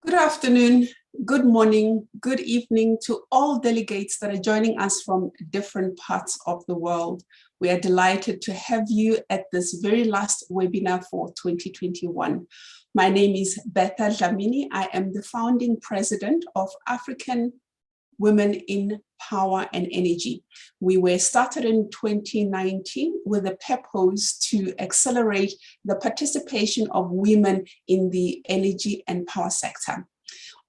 Good afternoon, good morning, good evening to all delegates that are joining us from different parts of the world. We are delighted to have you at this very last webinar for 2021. My name is Betha Dlamini. I am the founding president of African Women in Power and Energy. We were started in 2019 with a purpose to accelerate the participation of women in the energy and power sector.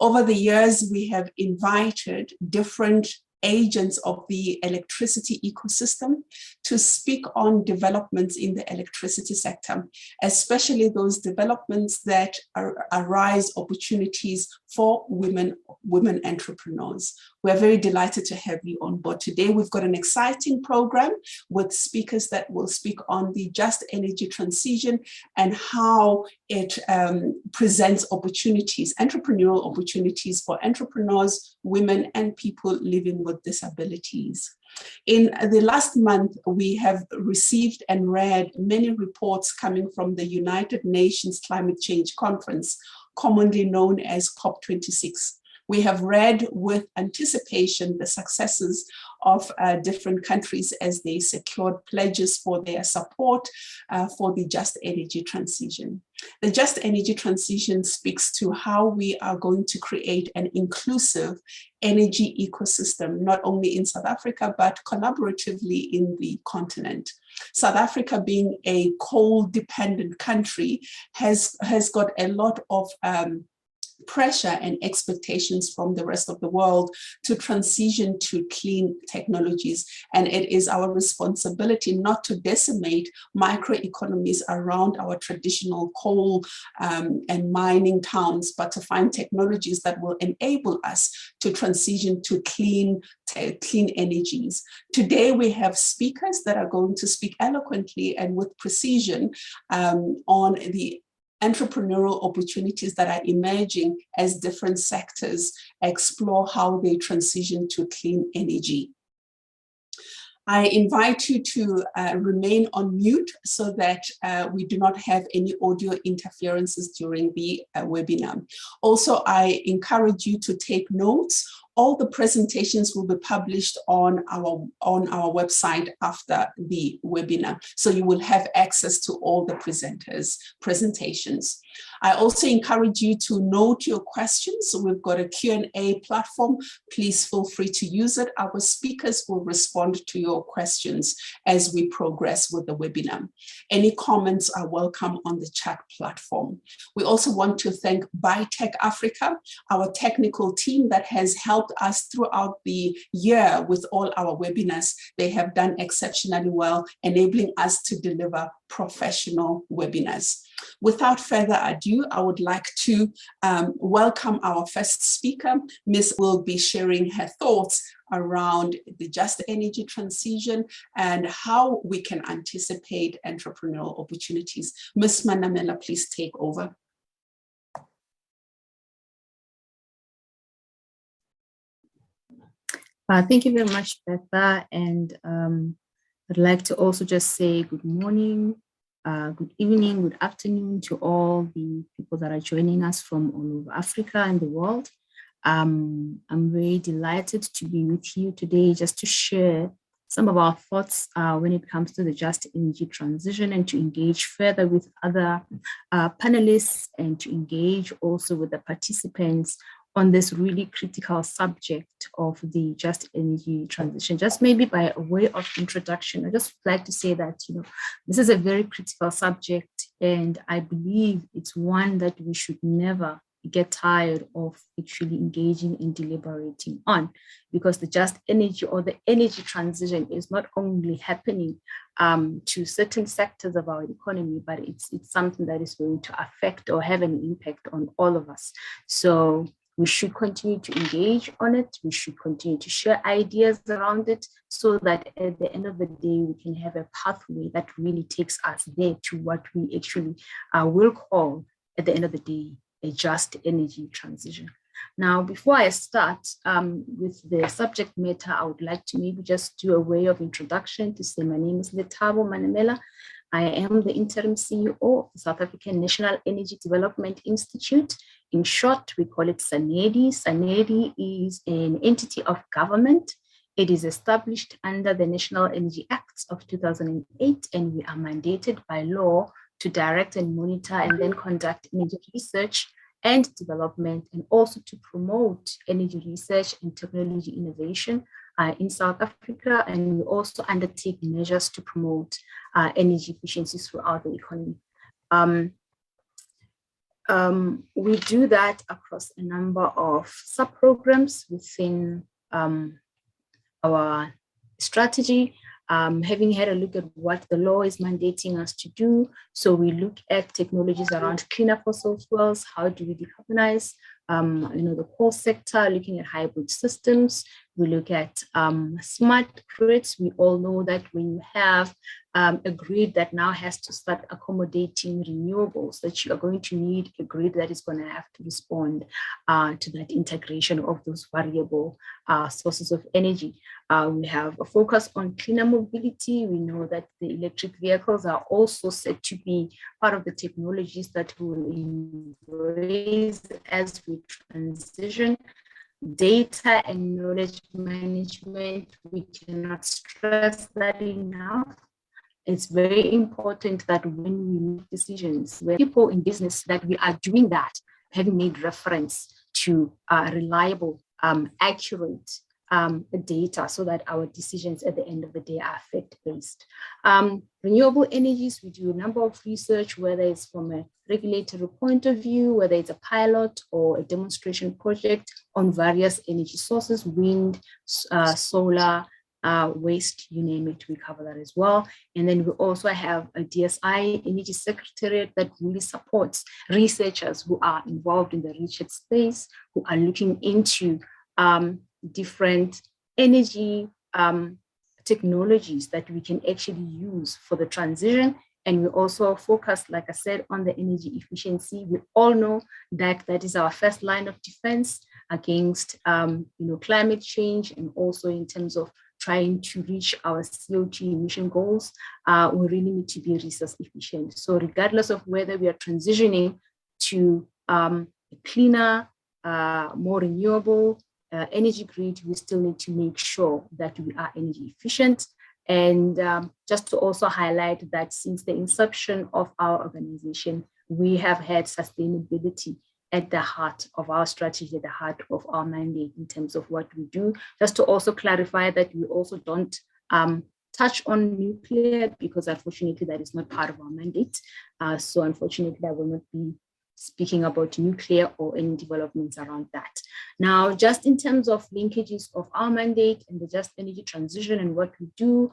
Over the years, we have invited different agents of the electricity ecosystem to speak on developments in the electricity sector, especially those developments that arise opportunities for women entrepreneurs. We're very delighted to have you on board today. We've got an exciting program with speakers that will speak on the just energy transition and how it presents opportunities, entrepreneurial opportunities for entrepreneurs, women, and people living with disabilities. In the last month, we have received and read many reports coming from the United Nations Climate Change Conference, commonly known as COP26. We have read with anticipation the successes of different countries as they secured pledges for their support for the just energy transition. The just energy transition speaks to how we are going to create an inclusive energy ecosystem, not only in South Africa, but collaboratively in the continent. South Africa, being a coal-dependent country, has got a lot of pressure and expectations from the rest of the world to transition to clean technologies. And it is our responsibility not to decimate microeconomies around our traditional coal and mining towns, but to find technologies that will enable us to transition to clean energies. Today, we have speakers that are going to speak eloquently and with precision on the entrepreneurial opportunities that are emerging as different sectors explore how they transition to clean energy. I invite you to remain on mute so that we do not have any audio interferences during the webinar. Also, I encourage you to take notes. All the presentations will be published on our website after the webinar, so you will have access to all the presenters' presentations. I also encourage you to note your questions. So we've got a Q&A platform. Please feel free to use it. Our speakers will respond to your questions as we progress with the webinar. Any comments are welcome on the chat platform. We also want to thank Bitech Africa, our technical team that has helped us throughout the year with all our webinars. They have done exceptionally well, enabling us to deliver professional webinars. Without further ado, I would like to welcome our first speaker. Ms. will be sharing her thoughts around the just energy transition and how we can anticipate entrepreneurial opportunities. Ms. Manamela, please take over. Thank you very much, Betha, and I'd like to also just say good morning, good evening, good afternoon to all the people that are joining us from all over Africa and the world. I'm very delighted to be with you today just to share some of our thoughts when it comes to the just energy transition and to engage further with other panelists and to engage also with the participants on this really critical subject of the just energy transition. Just maybe by a way of introduction, I just like to say that, this is a very critical subject, and I believe it's one that we should never get tired of actually engaging and deliberating on, because the just energy or the energy transition is not only happening to certain sectors of our economy, but it's something that is going to affect or have an impact on all of us. So we should continue to engage on it. We should continue to share ideas around it so that at the end of the day, we can have a pathway that really takes us there to what we actually will call, at the end of the day, a just energy transition. Now, before I start with the subject matter, I would like to maybe just do a way of introduction to say my name is Lethabo Manamela. I am the interim CEO of the South African National Energy Development Institute, In short, we call it SANEDI. SANEDI is an entity of government. It is established under the National Energy Acts of 2008, and we are mandated by law to direct and monitor and then conduct energy research and development, and also to promote energy research and technology innovation in South Africa. And we also undertake measures to promote energy efficiencies throughout the economy. We do that across a number of sub-programs within our strategy. Having had a look at what the law is mandating us to do. So we look at technologies around cleaner fossil fuels. How do we decarbonize? The core sector, looking at hybrid systems. We look at smart grids. We all know that when you have a grid that now has to start accommodating renewables, that you are going to need a grid that is going to have to respond to that integration of those variable sources of energy. We have a focus on cleaner mobility. We know that the electric vehicles are also set to be part of the technologies that will embrace as we transition. Data and knowledge management, we cannot stress that enough. It's very important that when we make decisions, where people in business, that we are doing that, having made reference to reliable, accurate data, so that our decisions at the end of the day are fact-based. Renewable energies, we do a number of research, whether it's from a regulatory point of view, whether it's a pilot or a demonstration project on various energy sources, wind, solar, waste, you name it, we cover that as well. And then we also have a DSI Energy Secretariat that really supports researchers who are involved in the research space, who are looking into different energy technologies that we can actually use for the transition. And we also focus, like I said, on the energy efficiency. We all know that that is our first line of defense against climate change, and also in terms of trying to reach our CO2 emission goals. We really need to be resource efficient. So regardless of whether we are transitioning to a cleaner, more renewable energy grid, we still need to make sure that we are energy efficient. And just to also highlight that since the inception of our organization, we have had sustainability at the heart of our strategy, at the heart of our mandate in terms of what we do. Just to also clarify that we also don't touch on nuclear, because unfortunately that is not part of our mandate. So unfortunately I will not be speaking about nuclear or any developments around that. Now, just in terms of linkages of our mandate and the just energy transition and what we do,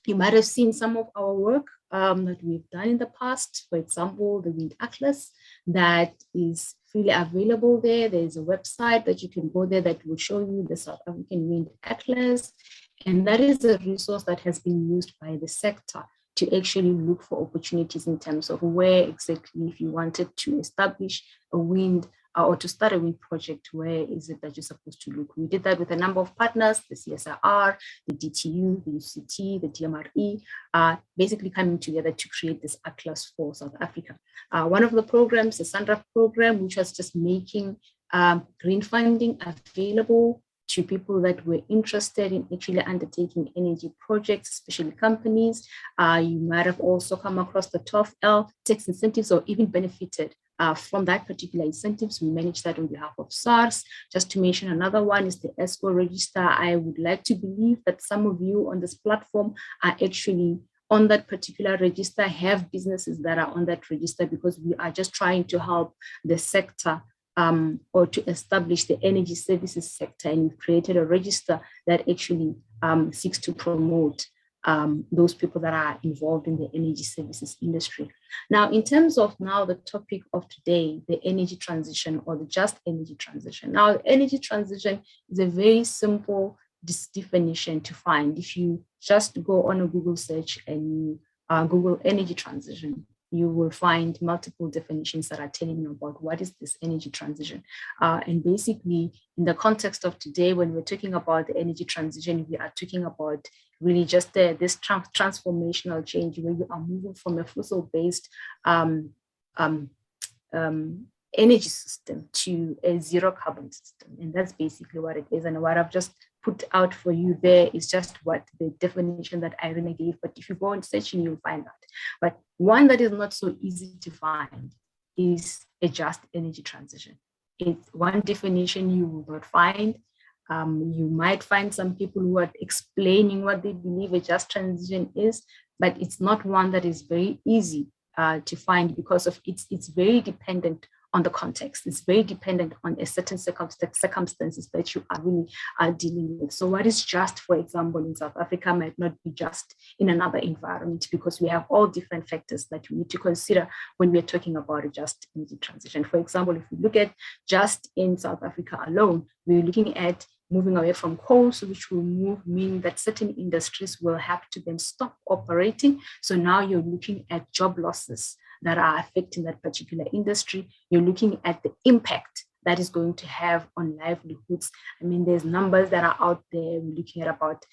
you might have seen some of our work that we've done in the past. For example, the Wind Atlas that is freely available there. There's a website that you can go there that will show you the South African Wind Atlas. And that is a resource that has been used by the sector to actually look for opportunities in terms of where exactly, if you wanted to establish a wind or to start a wind project, where is it that you're supposed to look? We did that with a number of partners, the CSIR, the DTU, the UCT, the DMRE, basically coming together to create this atlas for South Africa. One of the programs, the Sandra program, which was just making green funding available to people that were interested in actually undertaking energy projects, especially companies. You might have also come across the 12L tax incentives, or even benefited from that particular incentives. We manage that on behalf of SARS. Just to mention another one is the Eskom register. I would like to believe that some of you on this platform are actually on that particular register, have businesses that are on that register, because we are just trying to help the sector or to establish the energy services sector, and we've created a register that actually seeks to promote those people that are involved in the energy services industry. Now, in terms of now the topic of today, the energy transition or the just energy transition. Now, energy transition is a very simple definition to find. If you just go on a Google search and Google energy transition, you will find multiple definitions that are telling you about what is this energy transition. And basically, in the context of today, when we're talking about the energy transition, we are talking about really just this transformational change where you are moving from a fossil-based energy system to a zero carbon system. And that's basically what it is. And what I've just put out for you there is just what the definition that Irene gave. But if you go and search, you'll find that. But one that is not so easy to find is a just energy transition. It's one definition you will not find. You might find some people who are explaining what they believe a just transition is, but it's not one that is very easy to find because of it's very dependent on the context. It's very dependent on a certain circumstances that you are really dealing with. So what is just, for example, in South Africa might not be just in another environment, because we have all different factors that we need to consider when we're talking about a just energy transition. For example, if we look at just in South Africa alone, we're looking at moving away from coal, so which will mean that certain industries will have to then stop operating. So now you're looking at job losses that are affecting that particular industry. You're looking at the impact that is going to have on livelihoods. I mean, there's numbers that are out there. We're looking at about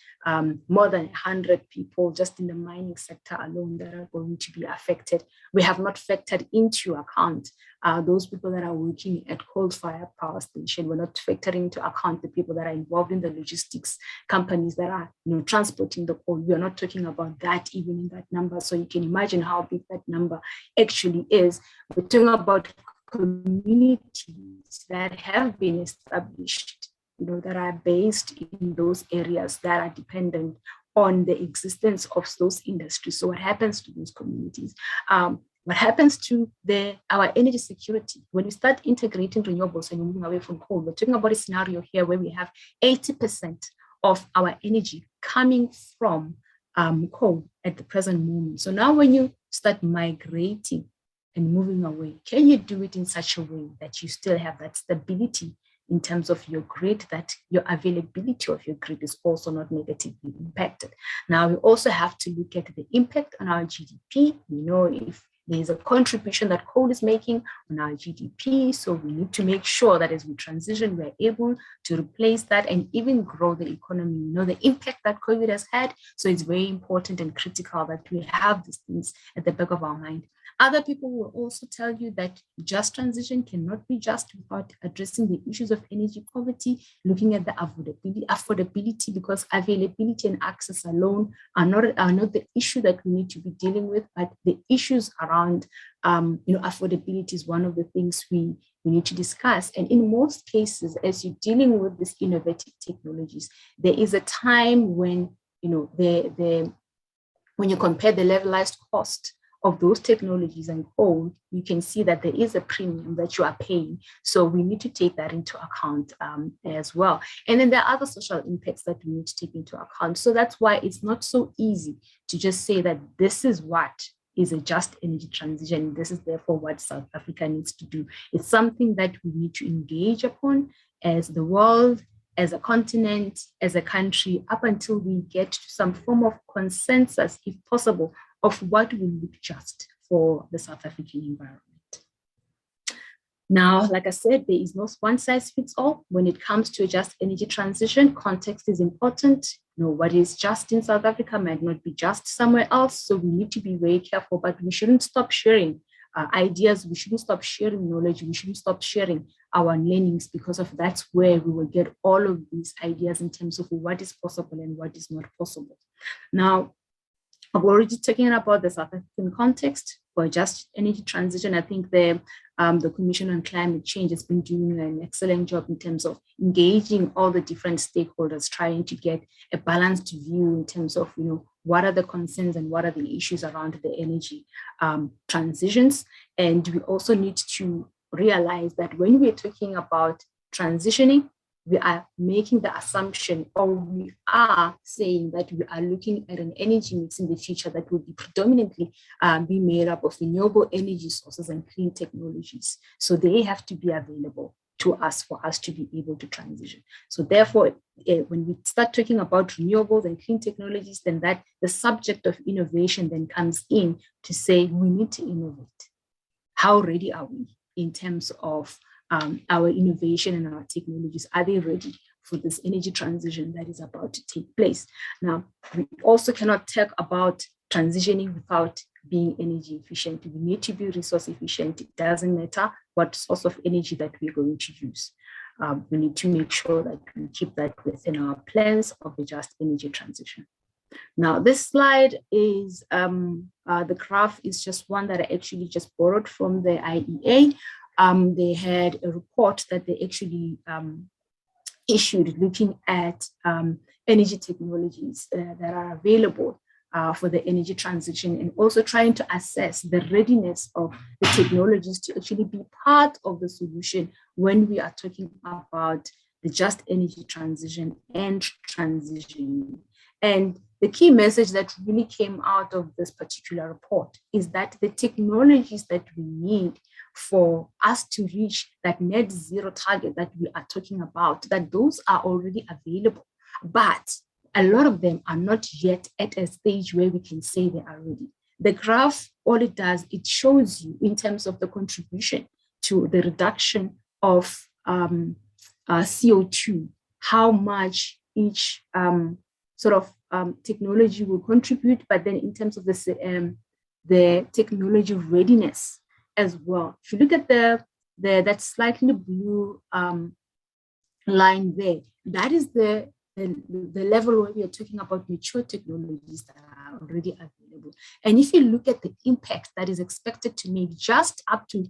more than 100 people just in the mining sector alone that are going to be affected. We have not factored into account those people that are working at coal-fired power station. We're not factoring into account the people that are involved in the logistics companies that are transporting the coal. We are not talking about that even in that number. So you can imagine how big that number actually is. We're talking about communities that have been established, that are based in those areas that are dependent on the existence of those industries. So what happens to those communities? What happens to our energy security? When we start integrating renewables and moving away from coal, we're talking about a scenario here where we have 80% of our energy coming from coal at the present moment. So now when you start migrating and moving away, can you do it in such a way that you still have that stability in terms of your grid, that your availability of your grid is also not negatively impacted? Now, we also have to look at the impact on our GDP. If there's a contribution that coal is making on our GDP, so we need to make sure that as we transition, we're able to replace that and even grow the economy. The impact that COVID has had, so it's very important and critical that we have these things at the back of our mind. Other people will also tell you that just transition cannot be just without addressing the issues of energy poverty, looking at the affordability, because availability and access alone are not the issue that we need to be dealing with, but the issues around affordability is one of the things we need to discuss. And in most cases, as you're dealing with these innovative technologies, there is a time when when you compare the levelized cost of those technologies and coal, you can see that there is a premium that you are paying. So we need to take that into account as well. And then there are other social impacts that we need to take into account. So that's why it's not so easy to just say that this is what is a just energy transition. This is therefore what South Africa needs to do. It's something that we need to engage upon as the world, as a continent, as a country, up until we get to some form of consensus, if possible, of what will look just for the South African environment. Now, like I said, there is no one size fits all when it comes to a just energy transition. Context is important. What is just in South Africa might not be just somewhere else. So we need to be very careful, but we shouldn't stop sharing ideas. We shouldn't stop sharing knowledge. We shouldn't stop sharing our learnings, because of that's where we will get all of these ideas in terms of what is possible and what is not possible. Now, I've already talking about the South African context for just energy transition. I think the Commission on Climate Change has been doing an excellent job in terms of engaging all the different stakeholders, trying to get a balanced view in terms of, what are the concerns and what are the issues around the energy transitions. And we also need to realize that when we're talking about transitioning, we are making the assumption, or we are saying that we are looking at an energy mix in the future that will be predominantly be made up of renewable energy sources and clean technologies. So they have to be available to us for us to be able to transition. So therefore, when we start talking about renewables and clean technologies, then that the subject of innovation then comes in to say we need to innovate. How ready are we in terms of our innovation and our technologies? Are they ready for this energy transition that is about to take place? Now, we also cannot talk about transitioning without being energy efficient. We need to be resource efficient. It doesn't matter what source of energy that we're going to use. We need to make sure that we keep that within our plans of a just energy transition. Now, this slide is, the graph is just one that I actually just borrowed from the IEA. They had a report that they actually issued looking at energy technologies that are available for the energy transition, and also trying to assess the readiness of the technologies to actually be part of the solution when we are talking about the just energy transition and transition. And the key message that really came out of this particular report is that the technologies that we need for us to reach that net zero target that we are talking about, that those are already available, but a lot of them are not yet at a stage where we can say they are ready. The graph, all it does, it shows you in terms of the contribution to the reduction of CO2, how much each technology will contribute, but then in terms of the technology readiness as well. If you look at that slightly blue line there, that is the level where we are talking about mature technologies that are already available. And if you look at the impact that is expected to make just up to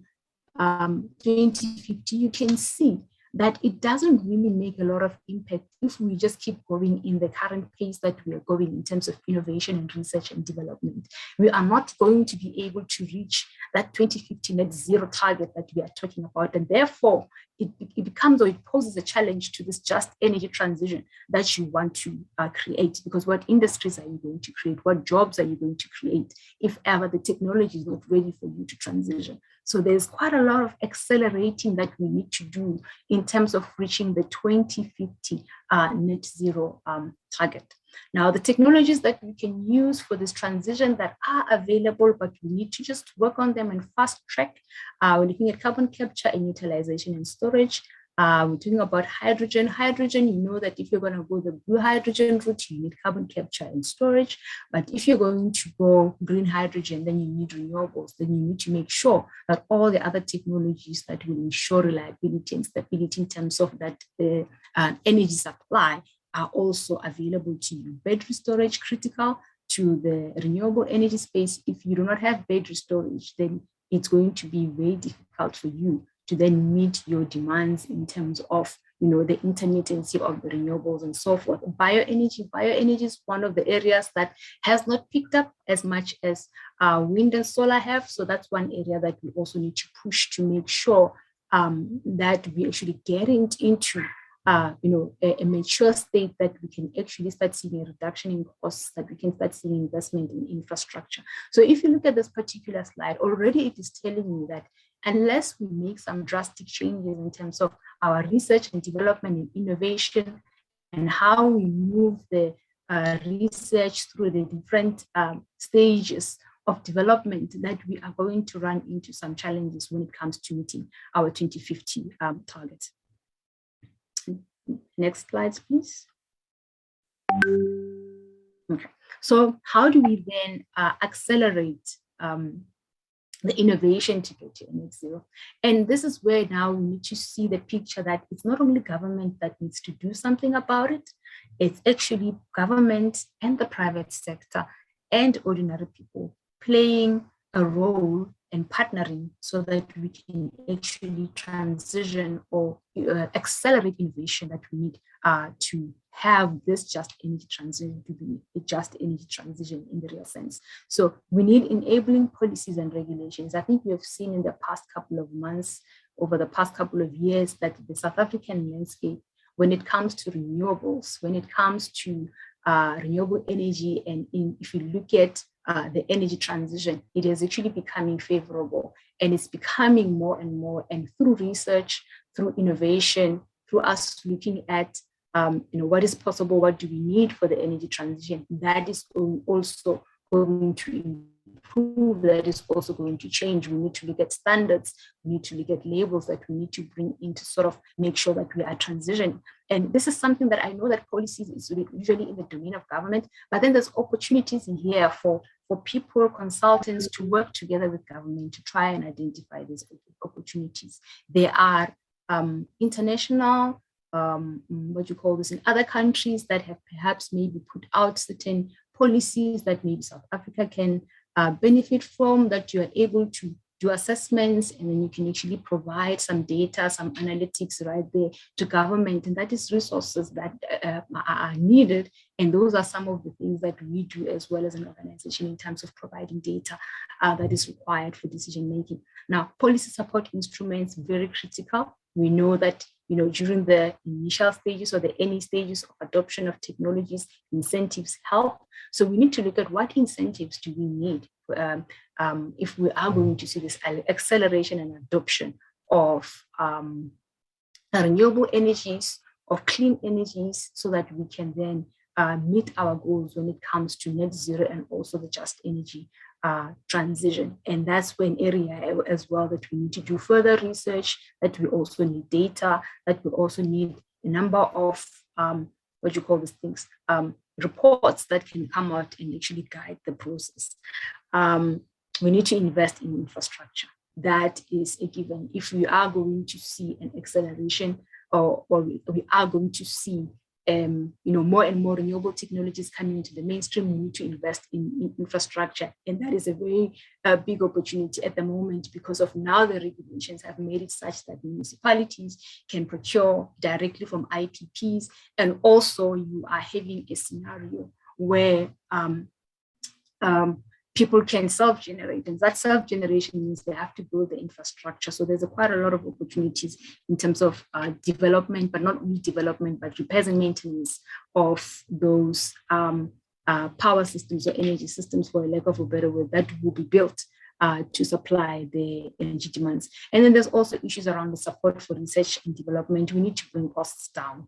2050, you can see that it doesn't really make a lot of impact if we just keep going in the current pace that we are going in terms of innovation and research and development. We are not going to be able to reach that 2050 net zero target that we are talking about. And therefore, it becomes, or it poses a challenge to this just energy transition that you want to create. Because what industries are you going to create? What jobs are you going to create if ever the technology is not ready for you to transition? So there's quite a lot of accelerating that we need to do in terms of reaching the 2050 net zero target. Now, the technologies that we can use for this transition that are available, but we need to just work on them and fast track. We're looking at carbon capture and utilization and storage. We're talking about hydrogen. Hydrogen, you know that if you're going to go the blue hydrogen route, you need carbon capture and storage. But if you're going to go green hydrogen, then you need renewables. Then you need to make sure that all the other technologies that will ensure reliability and stability in terms of that energy supply are also available to you. Battery storage, critical to the renewable energy space. If you do not have battery storage, then it's going to be very difficult for you to then meet your demands in terms of, you know, the intermittency of the renewables and so forth. Bioenergy is one of the areas that has not picked up as much as wind and solar have. So that's one area that we also need to push to make sure that we actually get into a mature state, that we can actually start seeing a reduction in costs, that we can start seeing investment in infrastructure. So if you look at this particular slide, already it is telling you that unless we make some drastic changes in terms of our research and development and innovation and how we move the research through the different stages of development, that we are going to run into some challenges when it comes to meeting our 2050 targets. Next slides, please. Okay, so how do we then accelerate the innovation to get to net zero? And this is where now we need to see the picture that it's not only government that needs to do something about it, it's actually government and the private sector and ordinary people playing a role and partnering so that we can actually transition or accelerate innovation that we need to have this just energy transition to be a just energy transition in the real sense. So we need enabling policies and regulations. I think we have seen in the past couple of months, over the past couple of years, that the South African landscape, when it comes to renewables, when it comes to renewable energy, and if you look at the energy transition, it is actually becoming favorable, and it's becoming more and more. And through research, through innovation, through us looking at what is possible, what do we need for the energy transition, that is also going to improve, that is also going to change. We need to look at standards, we need to look at labels that we need to bring in to sort of make sure that we are transitioning. And this is something that I know that policies is usually in the domain of government, but then there's opportunities in here for for people, consultants to work together with government to try and identify these opportunities. There are international, in other countries that have perhaps maybe put out certain policies that maybe South Africa can benefit from, that you are able to do assessments, and then you can actually provide some data, some analytics right there to government. And that is resources that are needed. And those are some of the things that we do as well as an organization in terms of providing data that is required for decision making. Now, policy support instruments, very critical. We know that during the initial stages or the early stages of adoption of technologies, incentives help. So we need to look at what incentives do we need if we are going to see this acceleration and adoption of renewable energies, of clean energies, so that we can then meet our goals when it comes to net zero and also the just energy transition. And that's an area as well that we need to do further research, that we also need data, that we also need a number of reports that can come out and actually guide the process. We need to invest in infrastructure. That is a given. If we are going to see an acceleration, or we are going to see more and more renewable technologies coming into the mainstream, we need to invest in infrastructure. And that is a very big opportunity at the moment, because of now the regulations have made it such that municipalities can procure directly from IPPs. And also you are having a scenario where people can self-generate, and that self-generation means they have to build the infrastructure. So there's quite a lot of opportunities in terms of development, but not only development, but repairs and maintenance of those power systems or energy systems, for a lack of a better word, that will be built to supply the energy demands. And then there's also issues around the support for research and development. We need to bring costs down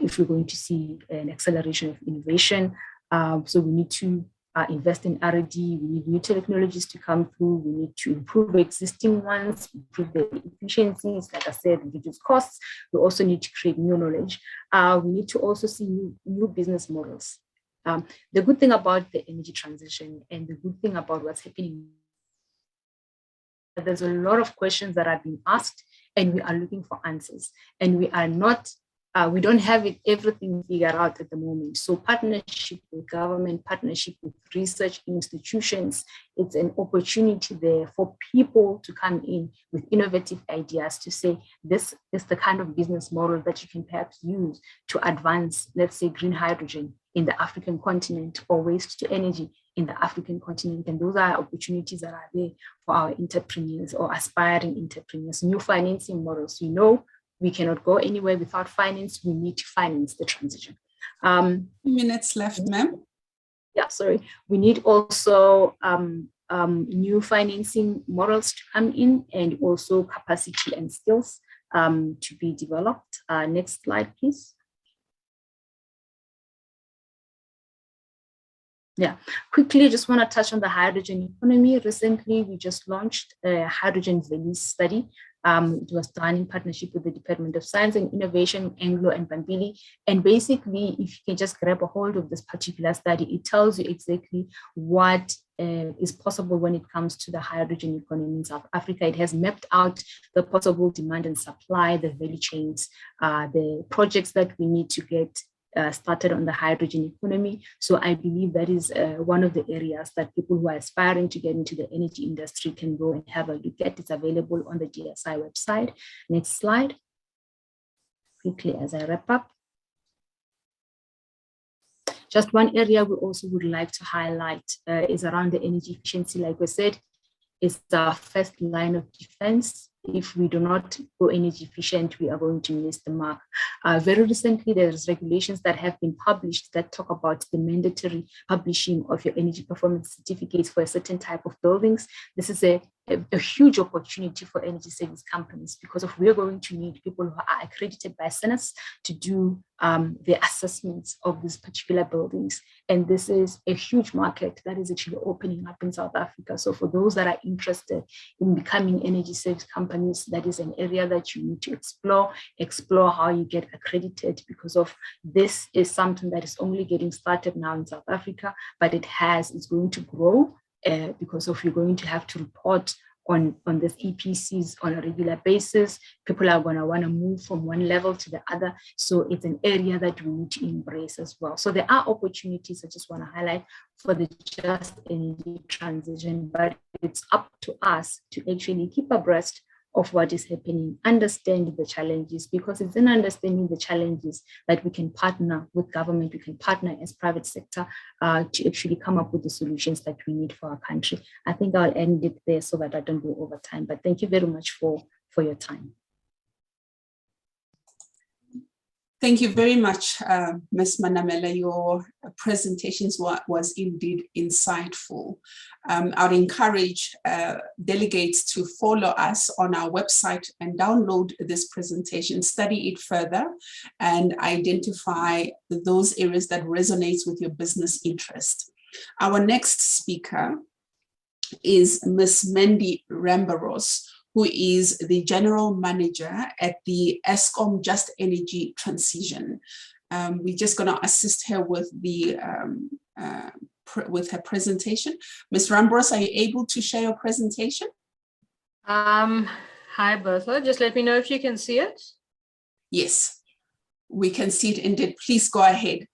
if we're going to see an acceleration of innovation. So we need to invest in R&D, we need new technologies to come through, we need to improve existing ones, improve the efficiencies, like I said, reduce costs. We also need to create new knowledge. We need to also see new business models. The good thing about the energy transition and the good thing about what's happening, there's a lot of questions that are being asked and we are looking for answers, and we are not we don't have everything figured out at the moment. So partnership with government, partnership with research institutions, it's an opportunity there for people to come in with innovative ideas to say, this is the kind of business model that you can perhaps use to advance, let's say, green hydrogen in the African continent, or waste to energy in the African continent. And those are opportunities that are there for our entrepreneurs or aspiring entrepreneurs. New financing models, we cannot go anywhere without finance. We need to finance the transition. 2 minutes left, ma'am. Yeah, sorry. We need also new financing models to come in, and also capacity and skills to be developed. Next slide, please. Yeah, quickly, just want to touch on the hydrogen economy. Recently, we just launched a hydrogen value study. It was done in partnership with the Department of Science and Innovation, Anglo and Bambili. And basically, if you can just grab a hold of this particular study, it tells you exactly what is possible when it comes to the hydrogen economy in South Africa. It has mapped out the possible demand and supply, the value chains, the projects that we need to get started on the hydrogen economy. So I believe that is one of the areas that people who are aspiring to get into the energy industry can go and have a look at. It's available on the DSI website. Next slide. Quickly as I wrap up. Just one area we also would like to highlight is around the energy efficiency. Like we said, it's our first line of defense. If we do not go energy efficient, we are going to miss the mark. Very recently, there's regulations that have been published that talk about the mandatory publishing of your energy performance certificates for a certain type of buildings. This is a a huge opportunity for energy service companies, because of we're going to need people who are accredited by SENES to do the assessments of these particular buildings. And this is a huge market that is actually opening up in South Africa. So for those that are interested in becoming energy service companies, that is an area that you need to explore how you get accredited, because of this is something that is only getting started now in South Africa, but it's going to grow. Because of you're going to have to report on this EPCs on a regular basis. People are going to want to move from one level to the other. So it's an area that we need to embrace as well. So there are opportunities I just want to highlight for the just energy transition, but it's up to us to actually keep abreast of what is happening, understand the challenges, because it's in understanding the challenges that we can partner with government, we can partner as private sector to actually come up with the solutions that we need for our country. I think I'll end it there so that I don't go over time, but thank you very much for your time. Thank you very much, Ms. Manamela. Your presentations was indeed insightful. I would encourage delegates to follow us on our website and download this presentation, study it further, and identify those areas that resonate with your business interest. Our next speaker is Ms. Mandy Rambaros, who is the General Manager at the Eskom Just Energy Transition. We're just going to assist her with her presentation. Ms. Rambaros, are you able to share your presentation? Hi, Bertha. Just let me know if you can see it. Yes, we can see it indeed. Please go ahead.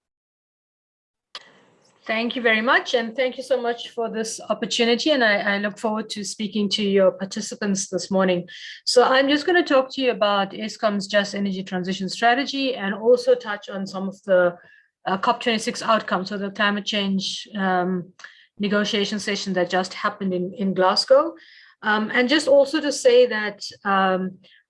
Thank you very much, and thank you so much for this opportunity, and I look forward to speaking to your participants this morning. So I'm just going to talk to you about Eskom's Just Energy Transition Strategy, and also touch on some of the COP26 outcomes, so the climate change negotiation session that just happened in Glasgow. And just also to say that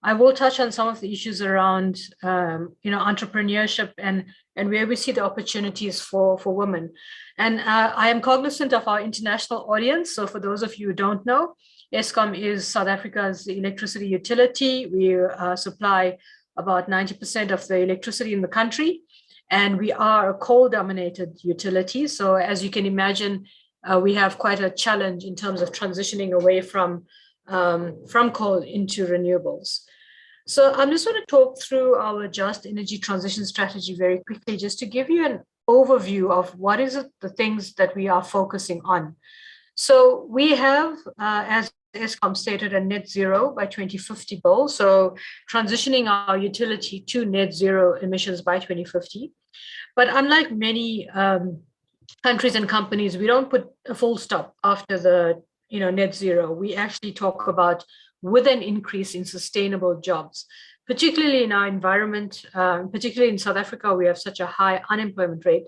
I will touch on some of the issues around entrepreneurship and where we see the opportunities for women. And I am cognizant of our international audience. So for those of you who don't know, Eskom is South Africa's electricity utility. We supply about 90% of the electricity in the country, and we are a coal-dominated utility. So as you can imagine, we have quite a challenge in terms of transitioning away from coal into renewables. So I'm just going to talk through our Just Energy Transition Strategy very quickly, just to give you an overview of what is it, the things that we are focusing on. So we have, as Eskom stated, a net zero by 2050 goal. So transitioning our utility to net zero emissions by 2050. But unlike many countries and companies, we don't put a full stop after the net zero. We actually talk about with an increase in sustainable jobs, particularly in our environment, particularly in South Africa, we have such a high unemployment rate.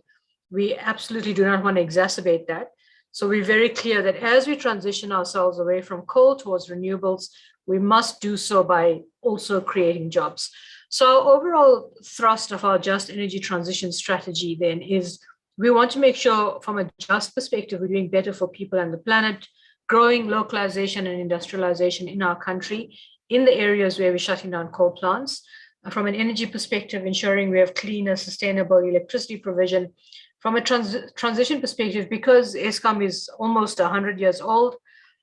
We absolutely do not want to exacerbate that. So we're very clear that as we transition ourselves away from coal towards renewables, we must do so by also creating jobs. So our overall thrust of our Just Energy Transition Strategy then is we want to make sure from a just perspective, we're doing better for people and the planet, growing localization and industrialization in our country in the areas where we're shutting down coal plants. From an energy perspective, ensuring we have cleaner, sustainable electricity provision. From a transition perspective, because Eskom is almost 100 years old,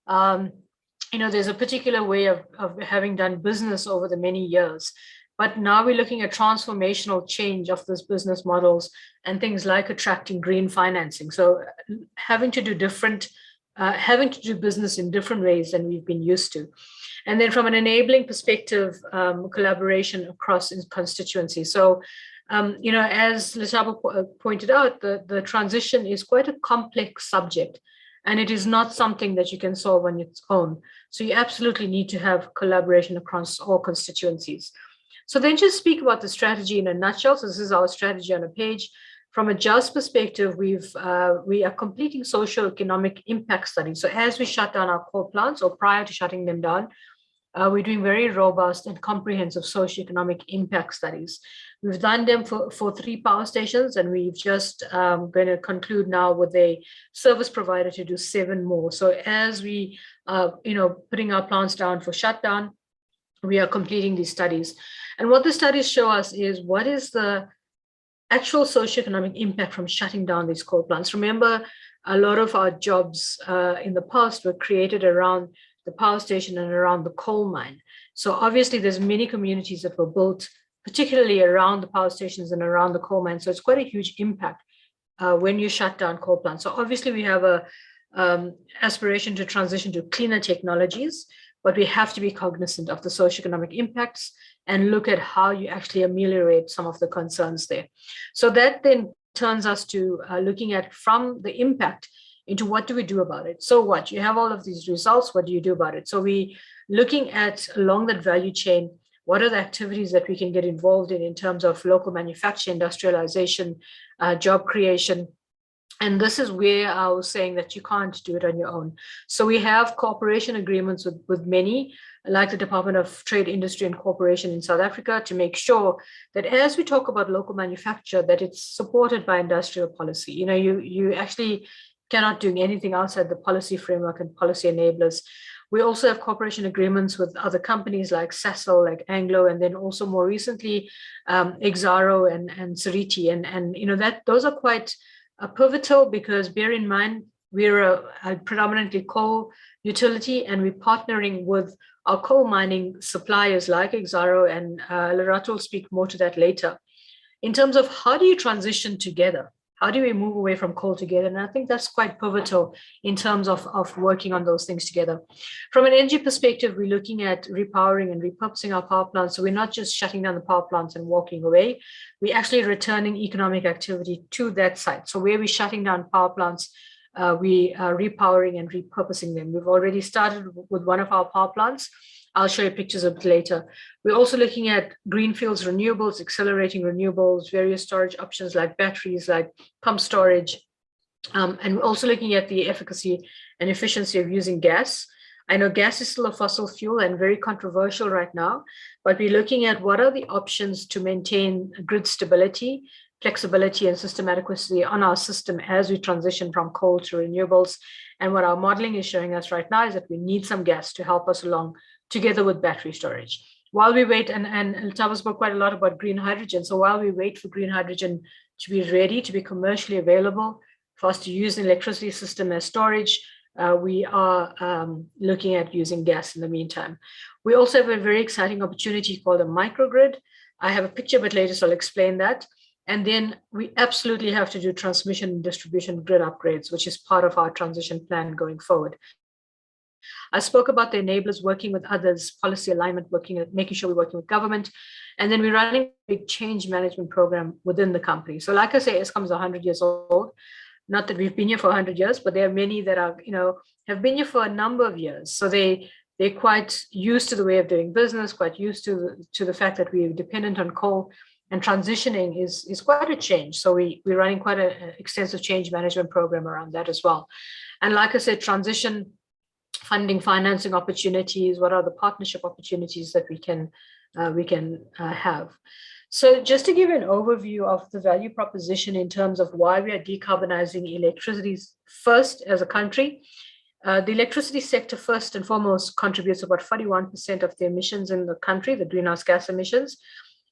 there's a particular way of having done business over the many years. But now we're looking at transformational change of those business models and things like attracting green financing. So having to do business in different ways than we've been used to. And then from an enabling perspective, collaboration across constituencies. So, as Letabo pointed out, the transition is quite a complex subject, and it is not something that you can solve on its own. So you absolutely need to have collaboration across all constituencies. So then just speak about the strategy in a nutshell. So this is our strategy on a page. From a JUST perspective, we are completing socio-economic impact studies. So as we shut down our coal plants, or prior to shutting them down, we're doing very robust and comprehensive socio-economic impact studies. We've done them for 3 power stations, and we've just going to conclude now with a service provider to do 7 more. So as we putting our plants down for shutdown, we are completing these studies. And what the studies show us is what is the actual socioeconomic impact from shutting down these coal plants. Remember, a lot of our jobs in the past were created around the power station and around the coal mine. So obviously there's many communities that were built, particularly around the power stations and around the coal mine. So it's quite a huge impact when you shut down coal plants. So obviously we have a aspiration to transition to cleaner technologies, but we have to be cognizant of the socioeconomic impacts and look at how you actually ameliorate some of the concerns there. So that then turns us to looking at from the impact into what do we do about it? So what? You have all of these results, what do you do about it? So we looking at along that value chain, what are the activities that we can get involved in terms of local manufacture, industrialization, job creation. And this is where I was saying that you can't do it on your own. So we have cooperation agreements with many, like the Department of Trade, Industry and Cooperation in South Africa, to make sure that as we talk about local manufacture, that it's supported by industrial policy. You actually cannot do anything outside the policy framework and policy enablers. We also have cooperation agreements with other companies like Sasol, like Anglo, and then also more recently, Exxaro and Seriti. And that those are quite pivotal, because bear in mind, we're a predominantly coal utility, and we're partnering with our coal mining suppliers like Exxaro, and Lerato will speak more to that later. In terms of how do you transition together? How do we move away from coal together? And I think that's quite pivotal in terms of working on those things together. From an energy perspective, we're looking at repowering and repurposing our power plants. So we're not just shutting down the power plants and walking away. We're actually returning economic activity to that site. So where we're shutting down power plants, we are repowering and repurposing them. We've already started with one of our power plants. I'll show you pictures of it later. We're also looking at greenfields, renewables, accelerating renewables, various storage options like batteries, like pump storage. And we're also looking at the efficacy and efficiency of using gas. I know gas is still a fossil fuel and very controversial right now, but we're looking at what are the options to maintain grid stability, flexibility and system adequacy on our system as we transition from coal to renewables. And what our modeling is showing us right now is that we need some gas to help us along together with battery storage. While we wait, and Tava spoke quite a lot about green hydrogen. So while we wait for green hydrogen to be ready, to be commercially available for us to use the electricity system as storage, we are looking at using gas in the meantime. We also have a very exciting opportunity called a microgrid. I have a picture, but later so I'll explain that. And then we absolutely have to do transmission and distribution grid upgrades, which is part of our transition plan going forward. I spoke about the enablers, working with others, policy alignment, making sure we're working with government. And then we're running a big change management program within the company. So like I say, Eskom is 100 years old. Not that we've been here for 100 years, but there are many that are, have been here for a number of years. So they're quite used to the way of doing business, quite used to the fact that we're dependent on coal, and transitioning is quite a change. So we're running quite an extensive change management program around that as well. And like I said, transition funding, financing opportunities, what are the partnership opportunities that we can have. So just to give you an overview of the value proposition in terms of why we are decarbonizing electricity first as a country. The electricity sector first and foremost contributes about 41% of the emissions in the country, the greenhouse gas emissions,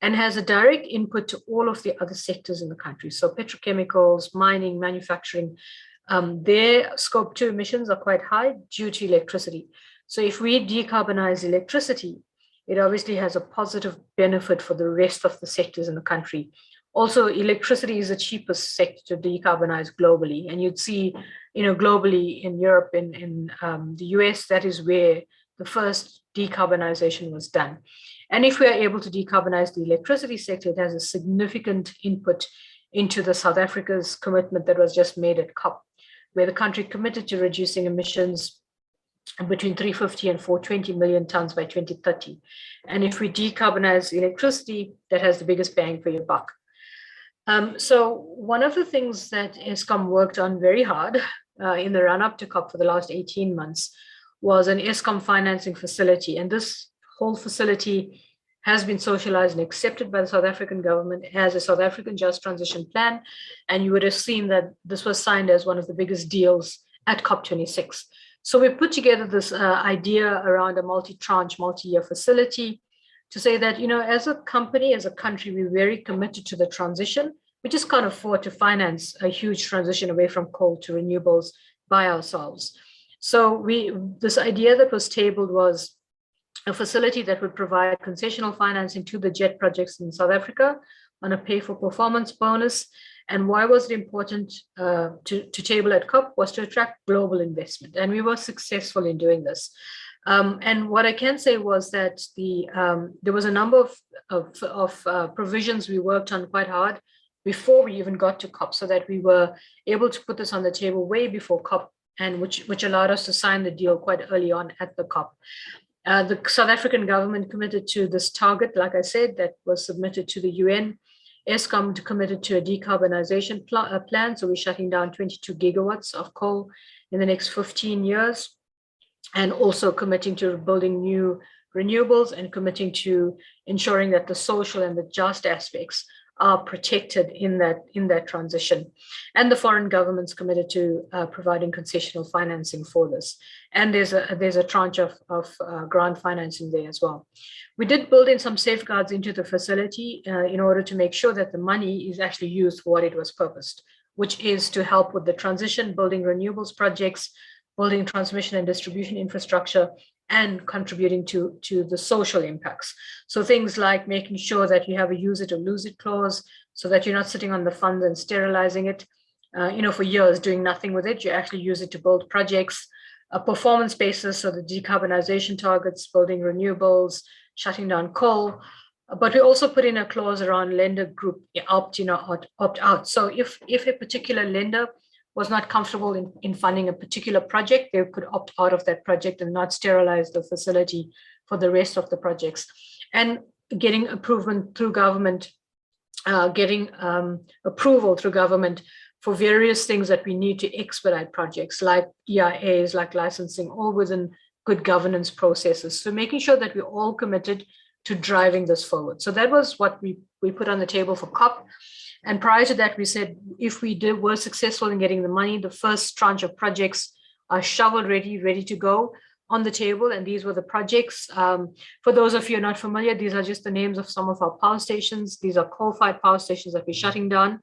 and has a direct input to all of the other sectors in the country. So petrochemicals, mining, manufacturing, their scope 2 emissions are quite high due to electricity. So if we decarbonize electricity, it obviously has a positive benefit for the rest of the sectors in the country. Also, electricity is the cheapest sector to decarbonize globally. And you'd see, globally in Europe, in the US, that is where the first decarbonization was done. And if we are able to decarbonize the electricity sector, it has a significant input into the South Africa's commitment that was just made at COP, where the country committed to reducing emissions between 350 and 420 million tons by 2030. And if we decarbonize electricity, that has the biggest bang for your buck. So one of the things that Eskom worked on very hard in the run-up to COP for the last 18 months was an Eskom financing facility. And this whole facility has been socialized and accepted by the South African government as a South African Just Transition Plan. And you would have seen that this was signed as one of the biggest deals at COP26. So we put together this idea around a multi-tranche, multi-year facility to say that, as a company, as a country, we're very committed to the transition. We just can't afford to finance a huge transition away from coal to renewables by ourselves. So this idea that was tabled was a facility that would provide concessional financing to the JET projects in South Africa on a pay-for-performance bonus. And why was it important to table at COP was to attract global investment. And we were successful in doing this. And what I can say was that there was a number of provisions we worked on quite hard before we even got to COP, so that we were able to put this on the table way before COP, and which allowed us to sign the deal quite early on at the COP. The South African government committed to this target, like I said, that was submitted to the UN. Eskom committed to a decarbonization plan, so we're shutting down 22 gigawatts of coal in the next 15 years, and also committing to building new renewables and committing to ensuring that the social and the just aspects are protected in that transition. And the foreign governments committed to providing concessional financing for this. And there's a tranche of grant financing there as well. We did build in some safeguards into the facility in order to make sure that the money is actually used for what it was purposed, which is to help with the transition, building renewables projects, building transmission and distribution infrastructure, and contributing to the social impacts. So things like making sure that you have a use it or lose it clause, so that you're not sitting on the funds and sterilizing it, for years doing nothing with it. You actually use it to build projects, a performance basis, so the decarbonization targets, building renewables, shutting down coal. But we also put in a clause around lender group opt out. So if a particular lender was not comfortable in funding a particular project, they could opt out of that project and not sterilize the facility for the rest of the projects. And getting approval through government, approval through government for various things that we need to expedite projects, like EIAs, like licensing, all within good governance processes. So making sure that we're all committed to driving this forward. So that was what we put on the table for COP. And prior to that, we said, if we were successful in getting the money, the first tranche of projects are shovel ready to go on the table. And these were the projects. For those of you who are not familiar, these are just the names of some of our power stations. These are coal-fired power stations that we're shutting down.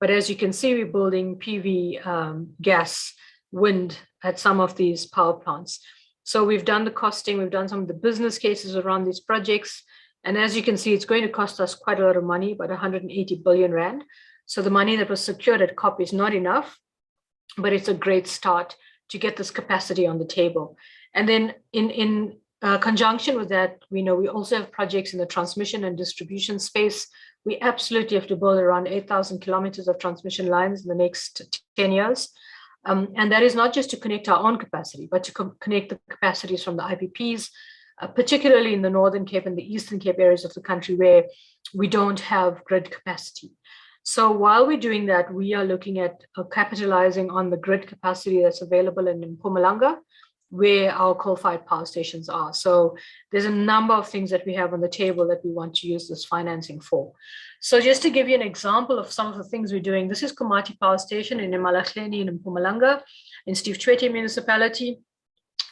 But as you can see, we're building PV, gas, wind at some of these power plants. So we've done the costing, we've done some of the business cases around these projects. And as you can see, it's going to cost us quite a lot of money, about 180 billion Rand. So the money that was secured at COP is not enough, but it's a great start to get this capacity on the table. And then in conjunction with that, we know we also have projects in the transmission and distribution space. We absolutely have to build around 8,000 kilometers of transmission lines in the next 10 years. And that is not just to connect our own capacity, but to connect the capacities from the IPPs, particularly in the Northern Cape and the Eastern Cape areas of the country where we don't have grid capacity. So while we're doing that, we are looking at capitalizing on the grid capacity that's available in Mpumalanga, where our coal-fired power stations are. So there's a number of things that we have on the table that we want to use this financing for. So just to give you an example of some of the things we're doing, this is Kumati Power Station in Emalahleni in Mpumalanga, in Steve Tshwete municipality.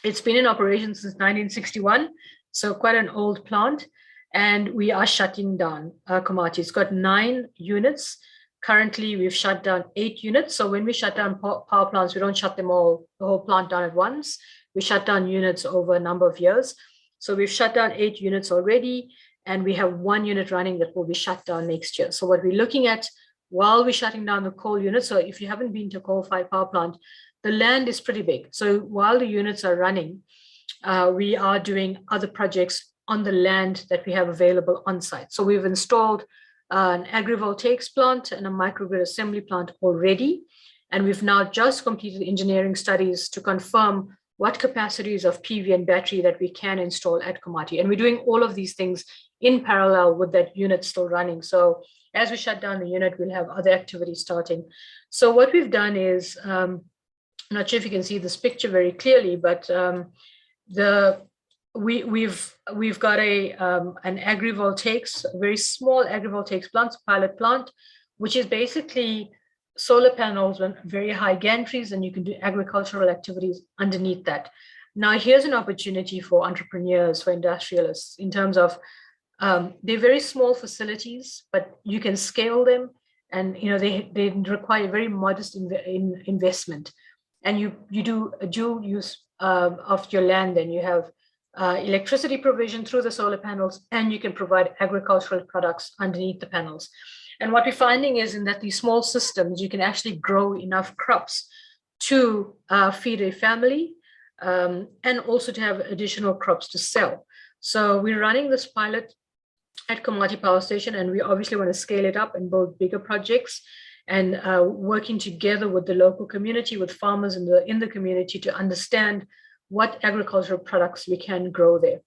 It's been in operation since 1961, so quite an old plant, and we are shutting down Kumati. It's got 9 units. Currently, we've shut down 8 units. So when we shut down power plants, we don't shut them all, the whole plant down at once. We shut down units over a number of years. So we've shut down 8 units already, and we have 1 unit running that will be shut down next year. So what we're looking at while we're shutting down the coal units, so if you haven't been to a coal-fired power plant, the land is pretty big. So while the units are running, we are doing other projects on the land that we have available on site. So we've installed an agrivoltaics plant and a microgrid assembly plant already. And we've now just completed engineering studies to confirm what capacities of PV and battery that we can install at Kumati. And we're doing all of these things in parallel with that unit still running. So as we shut down the unit, we'll have other activities starting. So what we've done is, I'm not sure if you can see this picture very clearly, but we've got an agrivoltaics, a very small agrivoltaics plant, pilot plant, which is basically solar panels on very high gantries, and you can do agricultural activities underneath that. Now, here's an opportunity for entrepreneurs, for industrialists, in terms of they're very small facilities, but you can scale them, and they require very modest investment. And you do a dual use of your land, and you have electricity provision through the solar panels, and you can provide agricultural products underneath the panels. And what we're finding is that these small systems, you can actually grow enough crops to feed a family, and also to have additional crops to sell. So we're running this pilot at Kumati Power Station, and we obviously want to scale it up and build bigger projects, and working together with the local community, with farmers in the community, to understand what agricultural products we can grow there.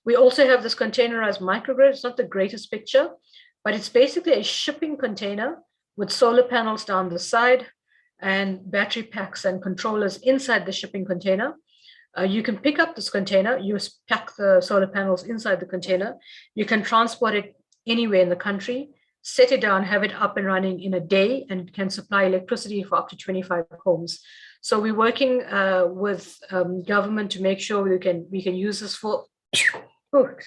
We also have this containerized microgrid. It's not the greatest picture, but it's basically a shipping container with solar panels down the side and battery packs and controllers inside the shipping container. You can pick up this container, you pack the solar panels inside the container, you can transport it anywhere in the country, set it down, have it up and running in a day, and can supply electricity for up to 25 homes. So we're working with government to make sure we can use this for, for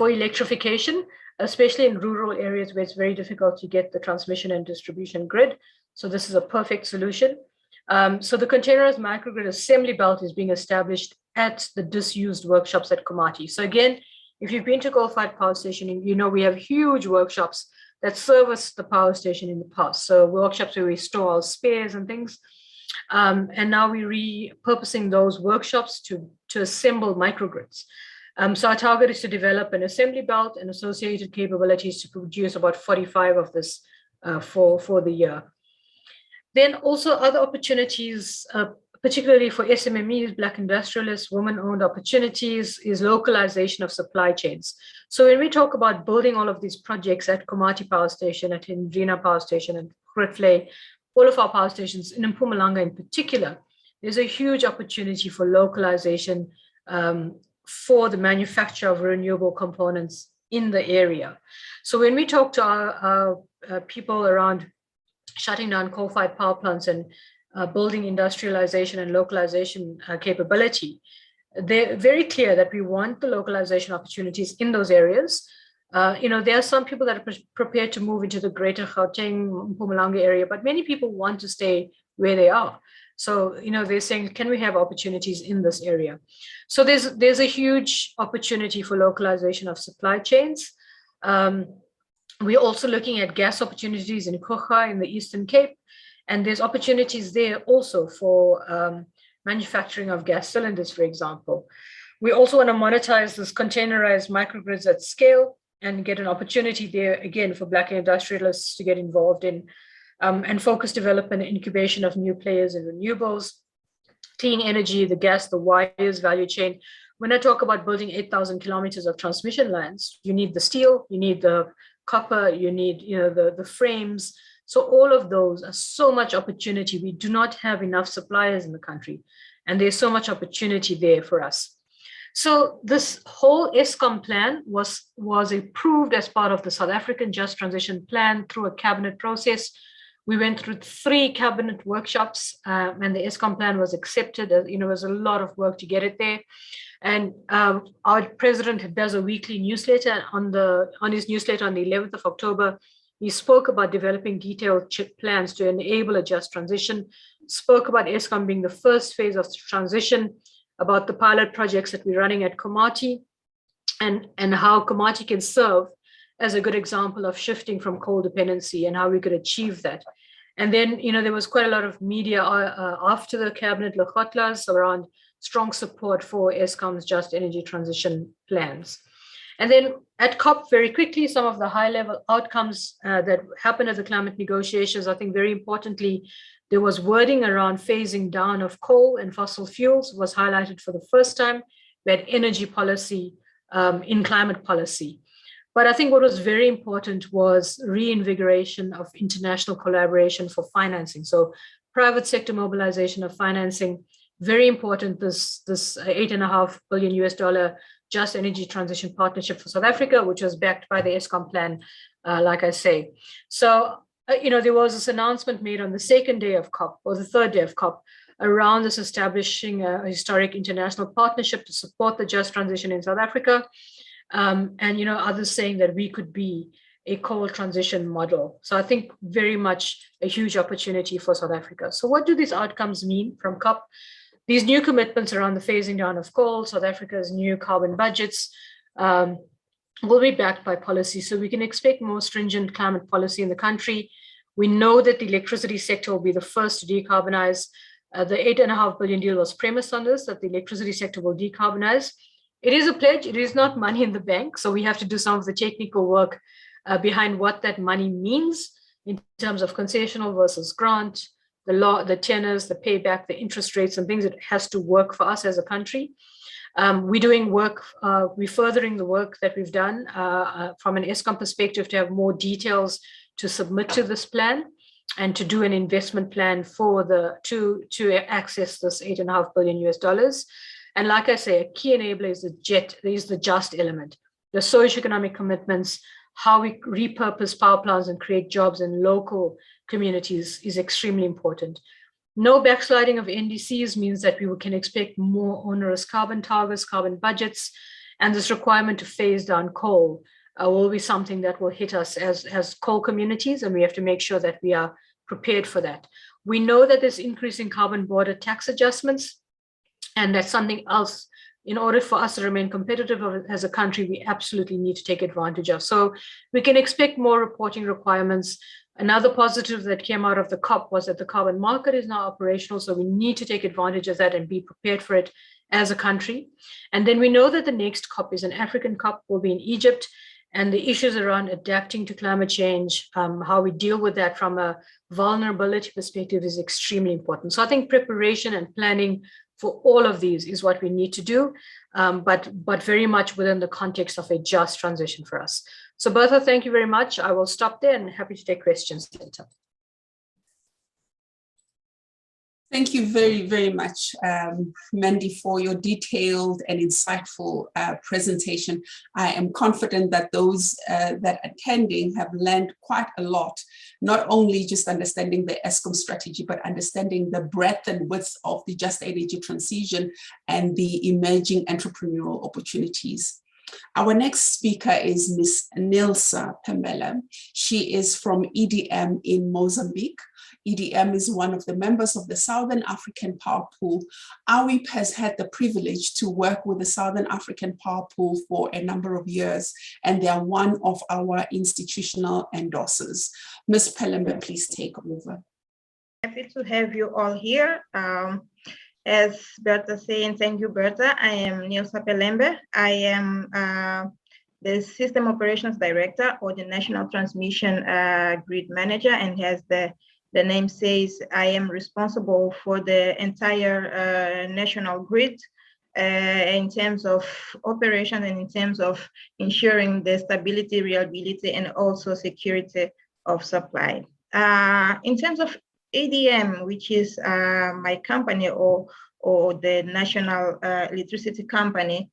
electrification, especially in rural areas where it's very difficult to get the transmission and distribution grid. So this is a perfect solution. So the containerized microgrid assembly belt is being established at the disused workshops at Kumati. So again, if you've been to coal-fired power station, you know we have huge workshops that service the power station in the past. So workshops where we store our spares and things. And now we're repurposing those workshops to assemble microgrids. So our target is to develop an assembly belt and associated capabilities to produce about 45 of this for the year. Then also other opportunities, particularly for SMMEs, Black industrialists, women-owned opportunities, is localization of supply chains. So when we talk about building all of these projects at Kumati Power Station, at Indrina Power Station, and Grootvlei, all of our power stations, in Mpumalanga in particular, there's a huge opportunity for localization for the manufacture of renewable components in the area. So when we talk to our people around shutting down coal-fired power plants and building industrialization and localization capability, they're very clear that we want the localization opportunities in those areas. There are some people that are prepared to move into the greater Gauteng, Mpumalanga area, but many people want to stay where they are. So, they're saying, can we have opportunities in this area? So there's a huge opportunity for localization of supply chains. We're also looking at gas opportunities in Kocha in the Eastern Cape, and there's opportunities there also for manufacturing of gas cylinders, for example. We also want to monetize this containerized microgrids at scale and get an opportunity there, again, for Black industrialists to get involved in and focus development and incubation of new players in renewables, clean energy, the gas, the wires value chain. When I talk about building 8,000 kilometers of transmission lines, you need the steel, you need the copper, you need the frames. So all of those are so much opportunity. We do not have enough suppliers in the country, and there's so much opportunity there for us. So this whole Eskom plan was approved as part of the South African Just Transition Plan through a cabinet process. We went through 3 cabinet workshops, and the Eskom plan was accepted. It was a lot of work to get it there. And our president does a weekly newsletter. On his newsletter on the 11th of October, he spoke about developing detailed plans to enable a just transition, spoke about Eskom being the first phase of the transition, about the pilot projects that we're running at Kumati, and how Kumati can serve as a good example of shifting from coal dependency and how we could achieve that. And then, there was quite a lot of media after the cabinet Lokotlas around strong support for Eskom's just energy transition plans. And then at COP, very quickly, some of the high-level outcomes that happened at the climate negotiations. I think very importantly, there was wording around phasing down of coal and fossil fuels was highlighted for the first time. We had energy policy in climate policy. But I think what was very important was reinvigoration of international collaboration for financing. So private sector mobilization of financing, very important, this $8.5 billion US Just Energy Transition Partnership for South Africa, which was backed by the Eskom plan, like I say. So there was this announcement made on the second day of COP, or the third day of COP, around this establishing a historic international partnership to support the just transition in South Africa. And, others saying that we could be a coal transition model. So I think very much a huge opportunity for South Africa. So what do these outcomes mean from COP? These new commitments around the phasing down of coal, South Africa's new carbon budgets, will be backed by policy. So we can expect more stringent climate policy in the country. We know that the electricity sector will be the first to decarbonize. The $8.5 billion deal was premised on this, that the electricity sector will decarbonize. It is a pledge. It is not money in the bank. So we have to do some of the technical work behind what that money means in terms of concessional versus grant, the law, the tenors, the payback, the interest rates, and things that has to work for us as a country. We're doing work, we're furthering the work that we've done from an Eskom perspective to have more details to submit to this plan and to do an investment plan for to access this $8.5 billion. And like I say, a key enabler is the just element, the socioeconomic commitments, how we repurpose power plants and create jobs in local communities is extremely important. No backsliding of NDCs means that we can expect more onerous carbon targets, carbon budgets, and this requirement to phase down coal will be something that will hit us as coal communities, and we have to make sure that we are prepared for that. We know that there's increasing carbon border tax adjustments, and that's something else. In order for us to remain competitive as a country, we absolutely need to take advantage of. So we can expect more reporting requirements. Another positive that came out of the COP was that the carbon market is now operational. So we need to take advantage of that and be prepared for it as a country. And then we know that the next COP is an African COP, will be in Egypt. And the issues around adapting to climate change, how we deal with that from a vulnerability perspective is extremely important. So I think preparation and planning for all of these is what we need to do, but very much within the context of a just transition for us. So Bertha, thank you very much. I will stop there and happy to take questions later. Thank you very, very much, Mandy, for your detailed and insightful presentation. I am confident that those that are attending have learned quite a lot, not only just understanding the Eskom strategy, but understanding the breadth and width of the just energy transition and the emerging entrepreneurial opportunities. Our next speaker is Ms. Nilsa Pamela. She is from EDM in Mozambique. EDM is one of the members of the Southern African Power Pool. AWEaP has had the privilege to work with the Southern African Power Pool for a number of years, and they are one of our institutional endorsers. Ms. Pelembe, please take over. Happy to have you all here. As Bertha saying, thank you, Bertha. I am Nilsa Pelembe. I am the System Operations Director or the National Transmission Grid Manager, and as the name says, I am responsible for the entire national grid in terms of operation and in terms of ensuring the stability, reliability, and also security of supply. In terms of ADM, which is my company or the National Electricity Company,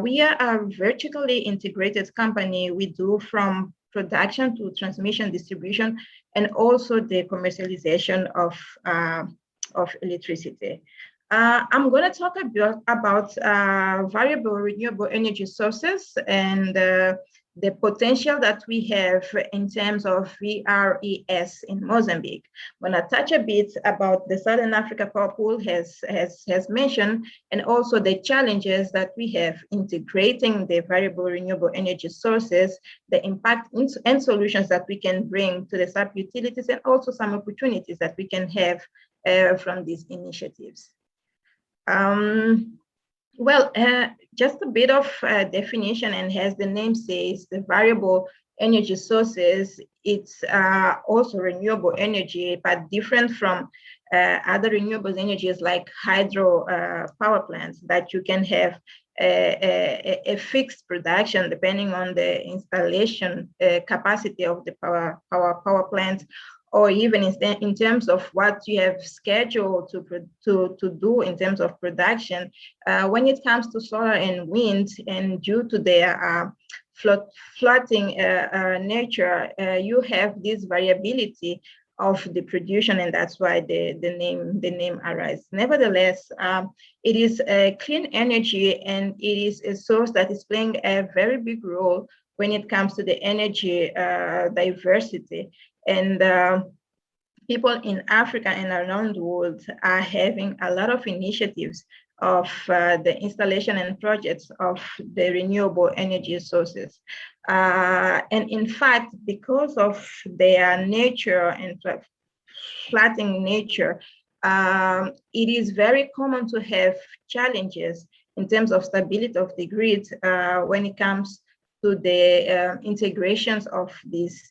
we are a vertically integrated company. We do from production to transmission, distribution, and also the commercialization of electricity. I'm going to talk a bit about variable renewable energy sources and the potential that we have in terms of VRES in Mozambique. I'm going to touch a bit about the Southern Africa Power Pool has mentioned, and also the challenges that we have integrating the variable renewable energy sources, the impact and solutions that we can bring to the sub-utilities, and also some opportunities that we can have from these initiatives. Well, just a bit of definition, and as the name says, the variable energy sources, it's also renewable energy, but different from other renewable energies like hydro power plants, that you can have a fixed production depending on the installation capacity of the power plant, or even in terms of what you have scheduled to do in terms of production. When it comes to solar and wind, and due to their flooding nature, you have this variability of the production, and that's why the name arises. Nevertheless, it is a clean energy, and it is a source that is playing a very big role when it comes to the energy diversity. And people in Africa and around the world are having a lot of initiatives of the installation and projects of the renewable energy sources. And in fact, because of their nature and flattening nature, it is very common to have challenges in terms of stability of the grid when it comes to the integrations of these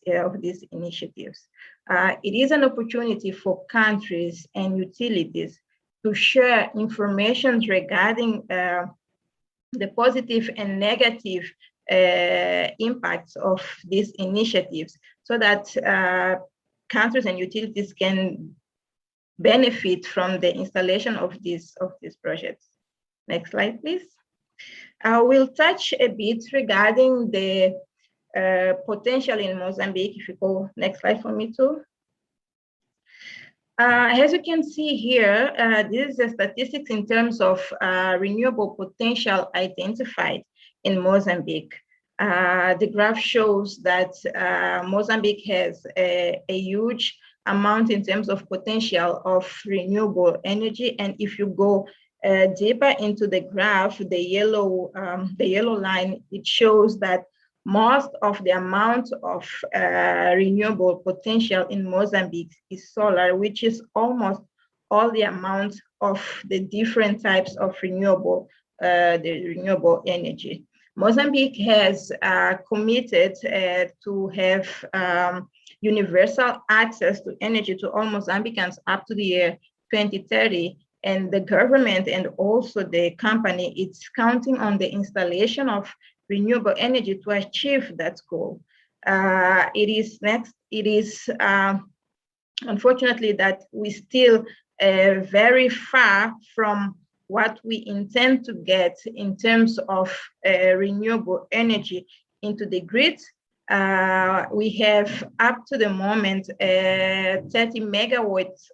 initiatives. It is an opportunity for countries and utilities to share information regarding the positive and negative impacts of these initiatives, so that countries and utilities can benefit from the installation of these projects. Next slide, please. We'll touch a bit regarding the potential in Mozambique. If you go next slide for me too. As you can see here, this is the statistics in terms of renewable potential identified in Mozambique. The graph shows that Mozambique has a huge amount in terms of potential of renewable energy. And if you go deeper into the graph, the yellow line, it shows that most of the amount of renewable potential in Mozambique is solar, which is almost all the amount of the different types of renewable energy. Mozambique has committed to have universal access to energy to all Mozambicans up to the year 2030. And the government and also the company, it's counting on the installation of renewable energy to achieve that goal. It is unfortunately that we still very far from what we intend to get in terms of renewable energy into the grid. We have up to the moment 30 megawatts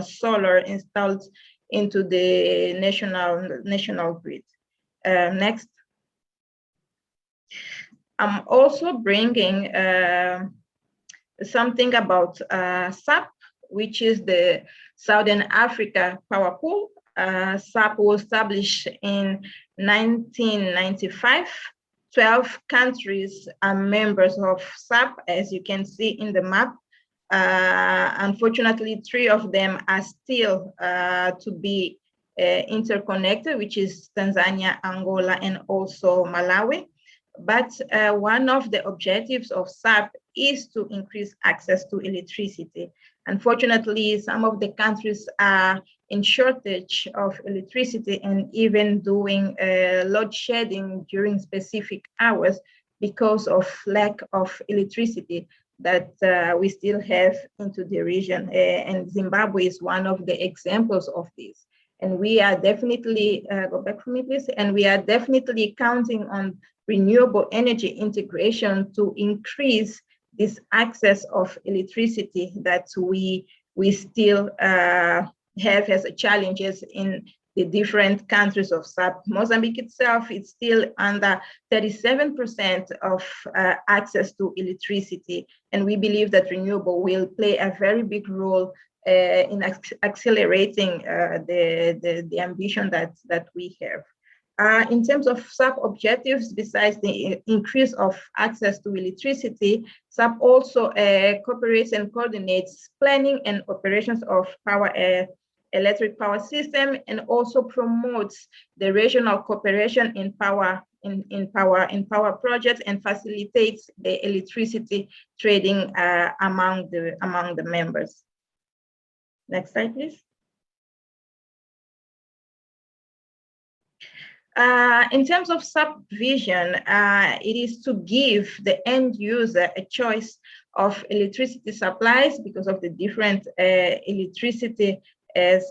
solar installed into the national grid. Next. I'm also bringing something about SAP, which is the Southern Africa Power Pool. SAP was established in 1995. 12 countries are members of SAP, as you can see in the map. Unfortunately, 3 of them are still to be interconnected, which is Tanzania, Angola, and also Malawi. But one of the objectives of SAP is to increase access to electricity. Unfortunately, some of the countries are in shortage of electricity and even doing load shedding during specific hours because of lack of electricity that we still have into the region. And Zimbabwe is one of the examples of this. And we are definitely, go back for me please, and we are definitely counting on renewable energy integration to increase this access of electricity that we still have as challenges in the different countries of SAP. Mozambique itself is still under 37% of access to electricity, and we believe that renewable will play a very big role in accelerating the ambition that we have. In terms of SAP objectives, besides the increase of access to electricity, SAP also cooperates and coordinates planning and operations of electric power system, and also promotes the regional cooperation in power projects, and facilitates the electricity trading among the members. Next slide, please. In terms of SAP vision, it is to give the end user a choice of electricity supplies because of the different electricity as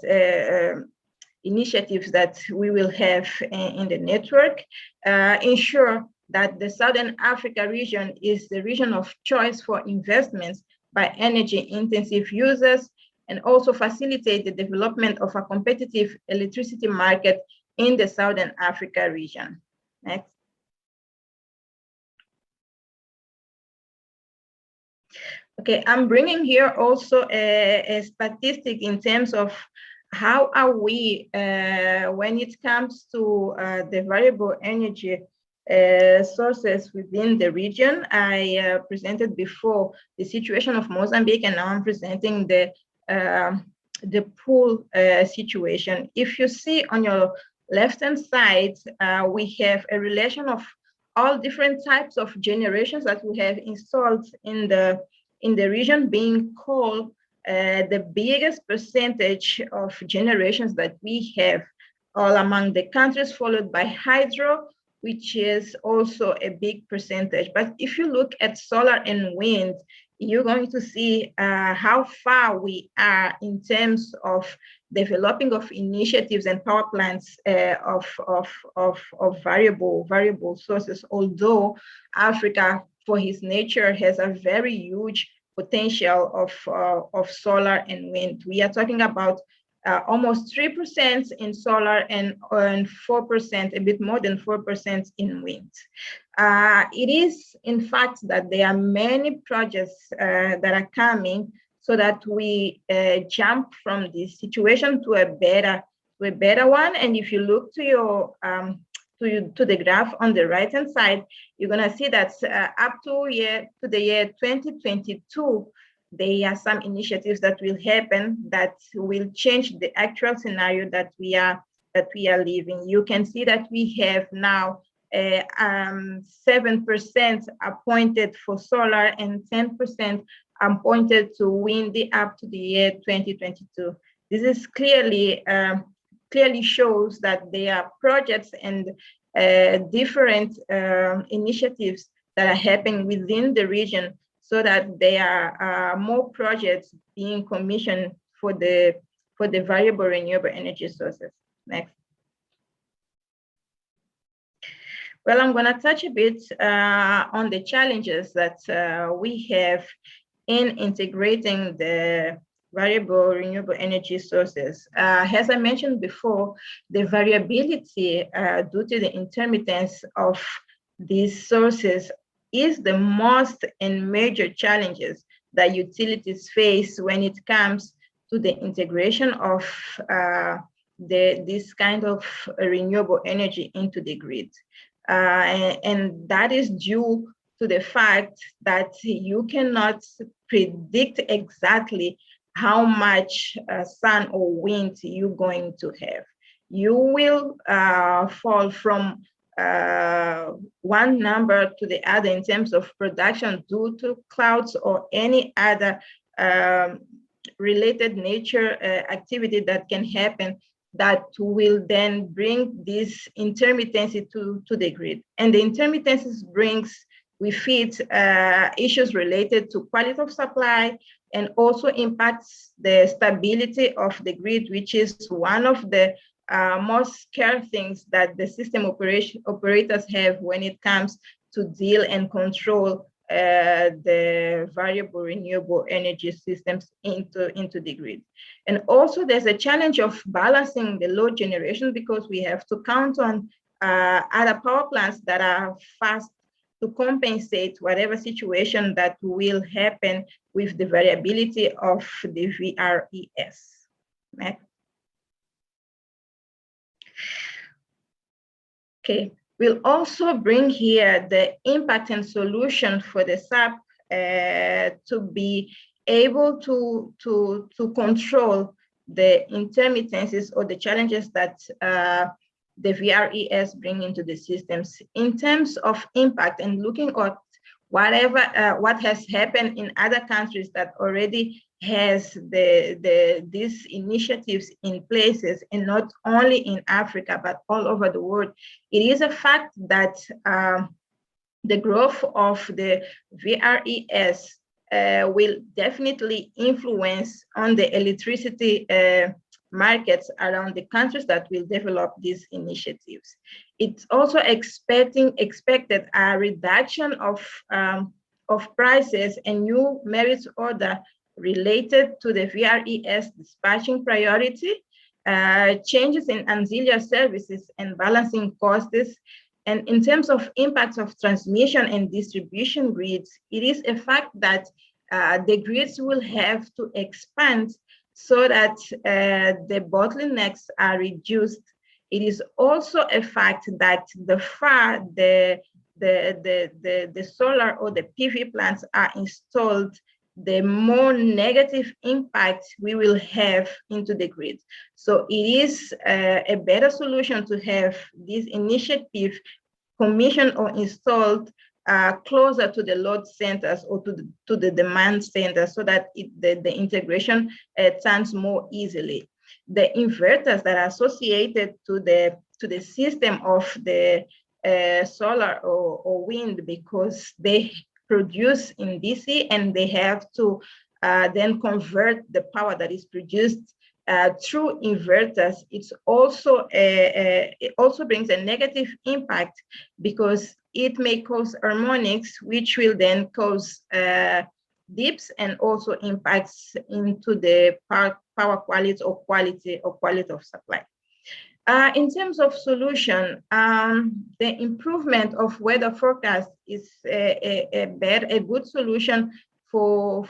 initiatives that we will have in the network. Ensure that the Southern Africa region is the region of choice for investments by energy-intensive users, and also facilitate the development of a competitive electricity market in the Southern Africa region. Next. Okay, I'm bringing here also a statistic in terms of how are we, when it comes to the variable energy sources within the region. I presented before the situation of Mozambique, and now I'm presenting the pool situation. If you see on your left-hand side, we have a relation of all different types of generations that we have installed in the region, being called the biggest percentage of generations that we have all among the countries, followed by hydro, which is also a big percentage. But if you look at solar and wind, you're going to see how far we are in terms of developing of initiatives and power plants of variable sources, although Africa, for its nature, has a very huge potential of solar and wind. We are talking about almost 3% in solar and 4%, a bit more than 4% in wind. It is, in fact, that there are many projects that are coming so that we jump from this situation to a better one. And if you look to your to the graph on the right-hand side, you're going to see that up to the year 2022, there are some initiatives that will happen that will change the actual scenario that we are living. You can see that we have now 7% appointed for solar and 10% appointed to wind up to the year 2022. This is clearly shows that there are projects and different initiatives that are happening within the region, so that there are more projects being commissioned for the variable renewable energy sources. Next. Well, I'm going to touch a bit on the challenges that we have in integrating the variable renewable energy sources. As I mentioned before, the variability due to the intermittence of these sources is the most and major challenges that utilities face when it comes to the integration of this kind of renewable energy into the grid. And that is due to the fact that you cannot predict exactly how much sun or wind you're going to have. You will fall from one number to the other in terms of production due to clouds or any other related nature activity that can happen, that will then bring this intermittency to the grid. And the intermittency brings with it issues related to quality of supply, and also impacts the stability of the grid, which is one of the most scarce things that the system operators have when it comes to deal and control the variable renewable energy systems into the grid. And also there's a challenge of balancing the load generation, because we have to count on other power plants that are fast to compensate whatever situation that will happen with the variability of the VRES. Next. Okay, we'll also bring here the impact and solution for the SAP to be able to control the intermittencies or the challenges that the VRES bring into the systems. In terms of impact and looking at what has happened in other countries that already has these initiatives in places, and not only in Africa, but all over the world, it is a fact that the growth of the VRES will definitely influence on the electricity markets around the countries that will develop these initiatives. It's also expected a reduction of prices and new merit order related to the VRES dispatching priority, changes in ancillary services and balancing costs. And in terms of impacts of transmission and distribution grids, it is a fact that the grids will have to expand so that the bottlenecks are reduced. It is also a fact that the solar or the PV plants are installed, the more negative impact we will have into the grid. So it is a better solution to have this initiative commissioned or installed closer to the load centers or to the demand centers so that the integration turns more easily. The inverters that are associated to the system of the solar or wind, because they produce in DC and they have to then convert the power that is produced through inverters. It also brings a negative impact because it may cause harmonics, which will then cause dips and impacts into the power quality or quality of supply. In terms of solution, the improvement of weather forecast is a good solution for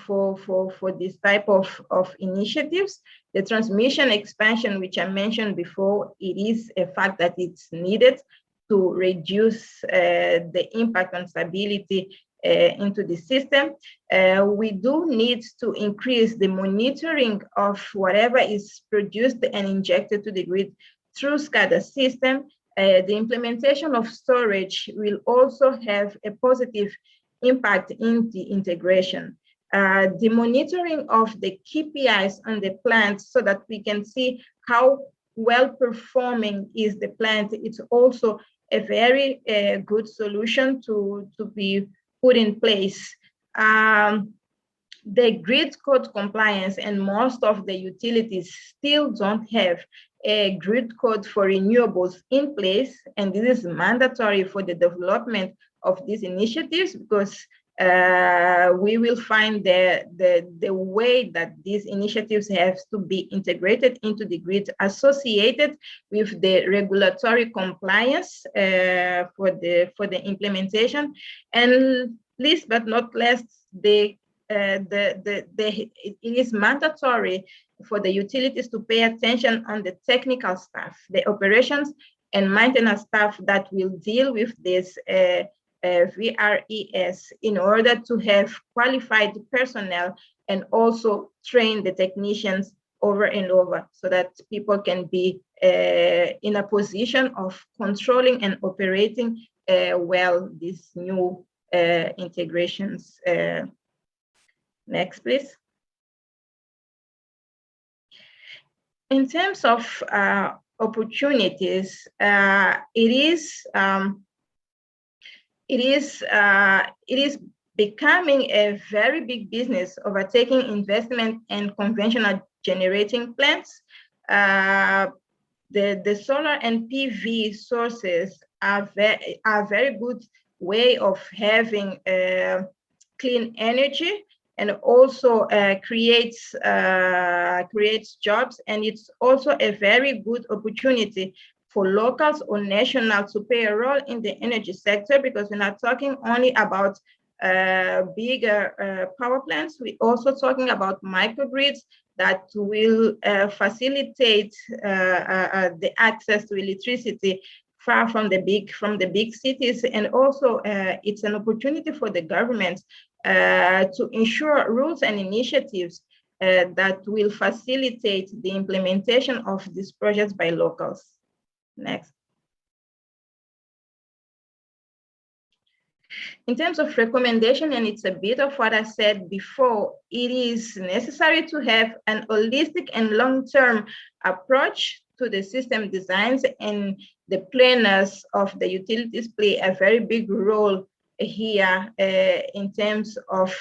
this type of initiatives. The transmission expansion, which I mentioned before, it is a fact that it's needed to reduce the impact on stability into the system. We do need to increase the monitoring of whatever is produced and injected to the grid through SCADA system. The implementation of storage will also have a positive impact in the integration. The monitoring of the KPIs on the plant so that we can see how well performing is the plant. It's also a very good solution to be put in place. The grid code compliance, and most of the utilities still don't have a grid code for renewables in place, and this is mandatory for the development of these initiatives because we will find the way that these initiatives have to be integrated into the grid associated with the regulatory compliance for the implementation. And least but not least, it is mandatory for the utilities to pay attention on the technical staff, the operations and maintenance staff that will deal with this VRES in order to have qualified personnel and also train the technicians over and over so that people can be in a position of controlling and operating well these new integrations. Next, please. In terms of opportunities, it is becoming a very big business, overtaking investment and conventional generating plants. The solar and PV sources are very good way of having clean energy, and also creates jobs, and it's also a very good opportunity for locals or nationals to play a role in the energy sector, because we're not talking only about bigger power plants, we're also talking about microgrids that will facilitate the access to electricity far from the big cities. And also it's an opportunity for the government to ensure rules and initiatives that will facilitate the implementation of these projects by locals. Next. In terms of recommendation, and it's a bit of what I said before, it is necessary to have an holistic and long-term approach to the system designs, and the planners of the utilities play a very big role here in terms of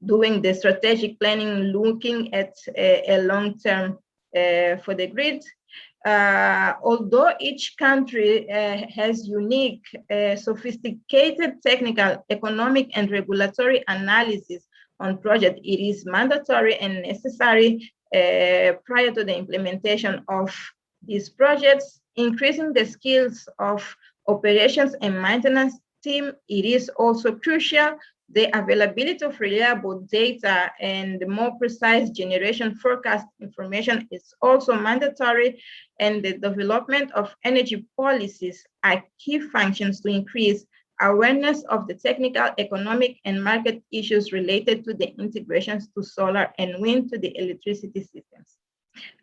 doing the strategic planning, looking at a long-term for the grid. Although each country has unique, sophisticated technical, economic, and regulatory analysis on project, it is mandatory and necessary prior to the implementation of these projects, increasing the skills of operations and maintenance team. It is also crucial. The availability of reliable data and the more precise generation forecast information is also mandatory, and the development of energy policies are key functions to increase awareness of the technical, economic, and market issues related to the integrations to solar and wind to the electricity systems.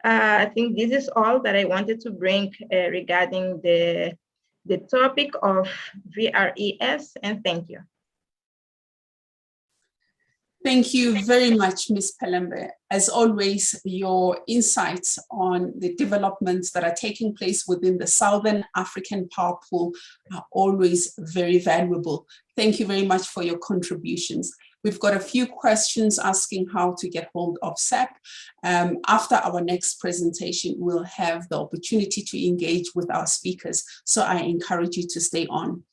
I think this is all that I wanted to bring regarding the topic of VRES, and thank you. Thank you very much, Ms. Pelembe. As always, your insights on the developments that are taking place within the Southern African Power Pool are always very valuable. Thank you very much for your contributions. We've got a few questions asking how to get hold of SAP. After our next presentation, we'll have the opportunity to engage with our speakers, so I encourage you to stay on.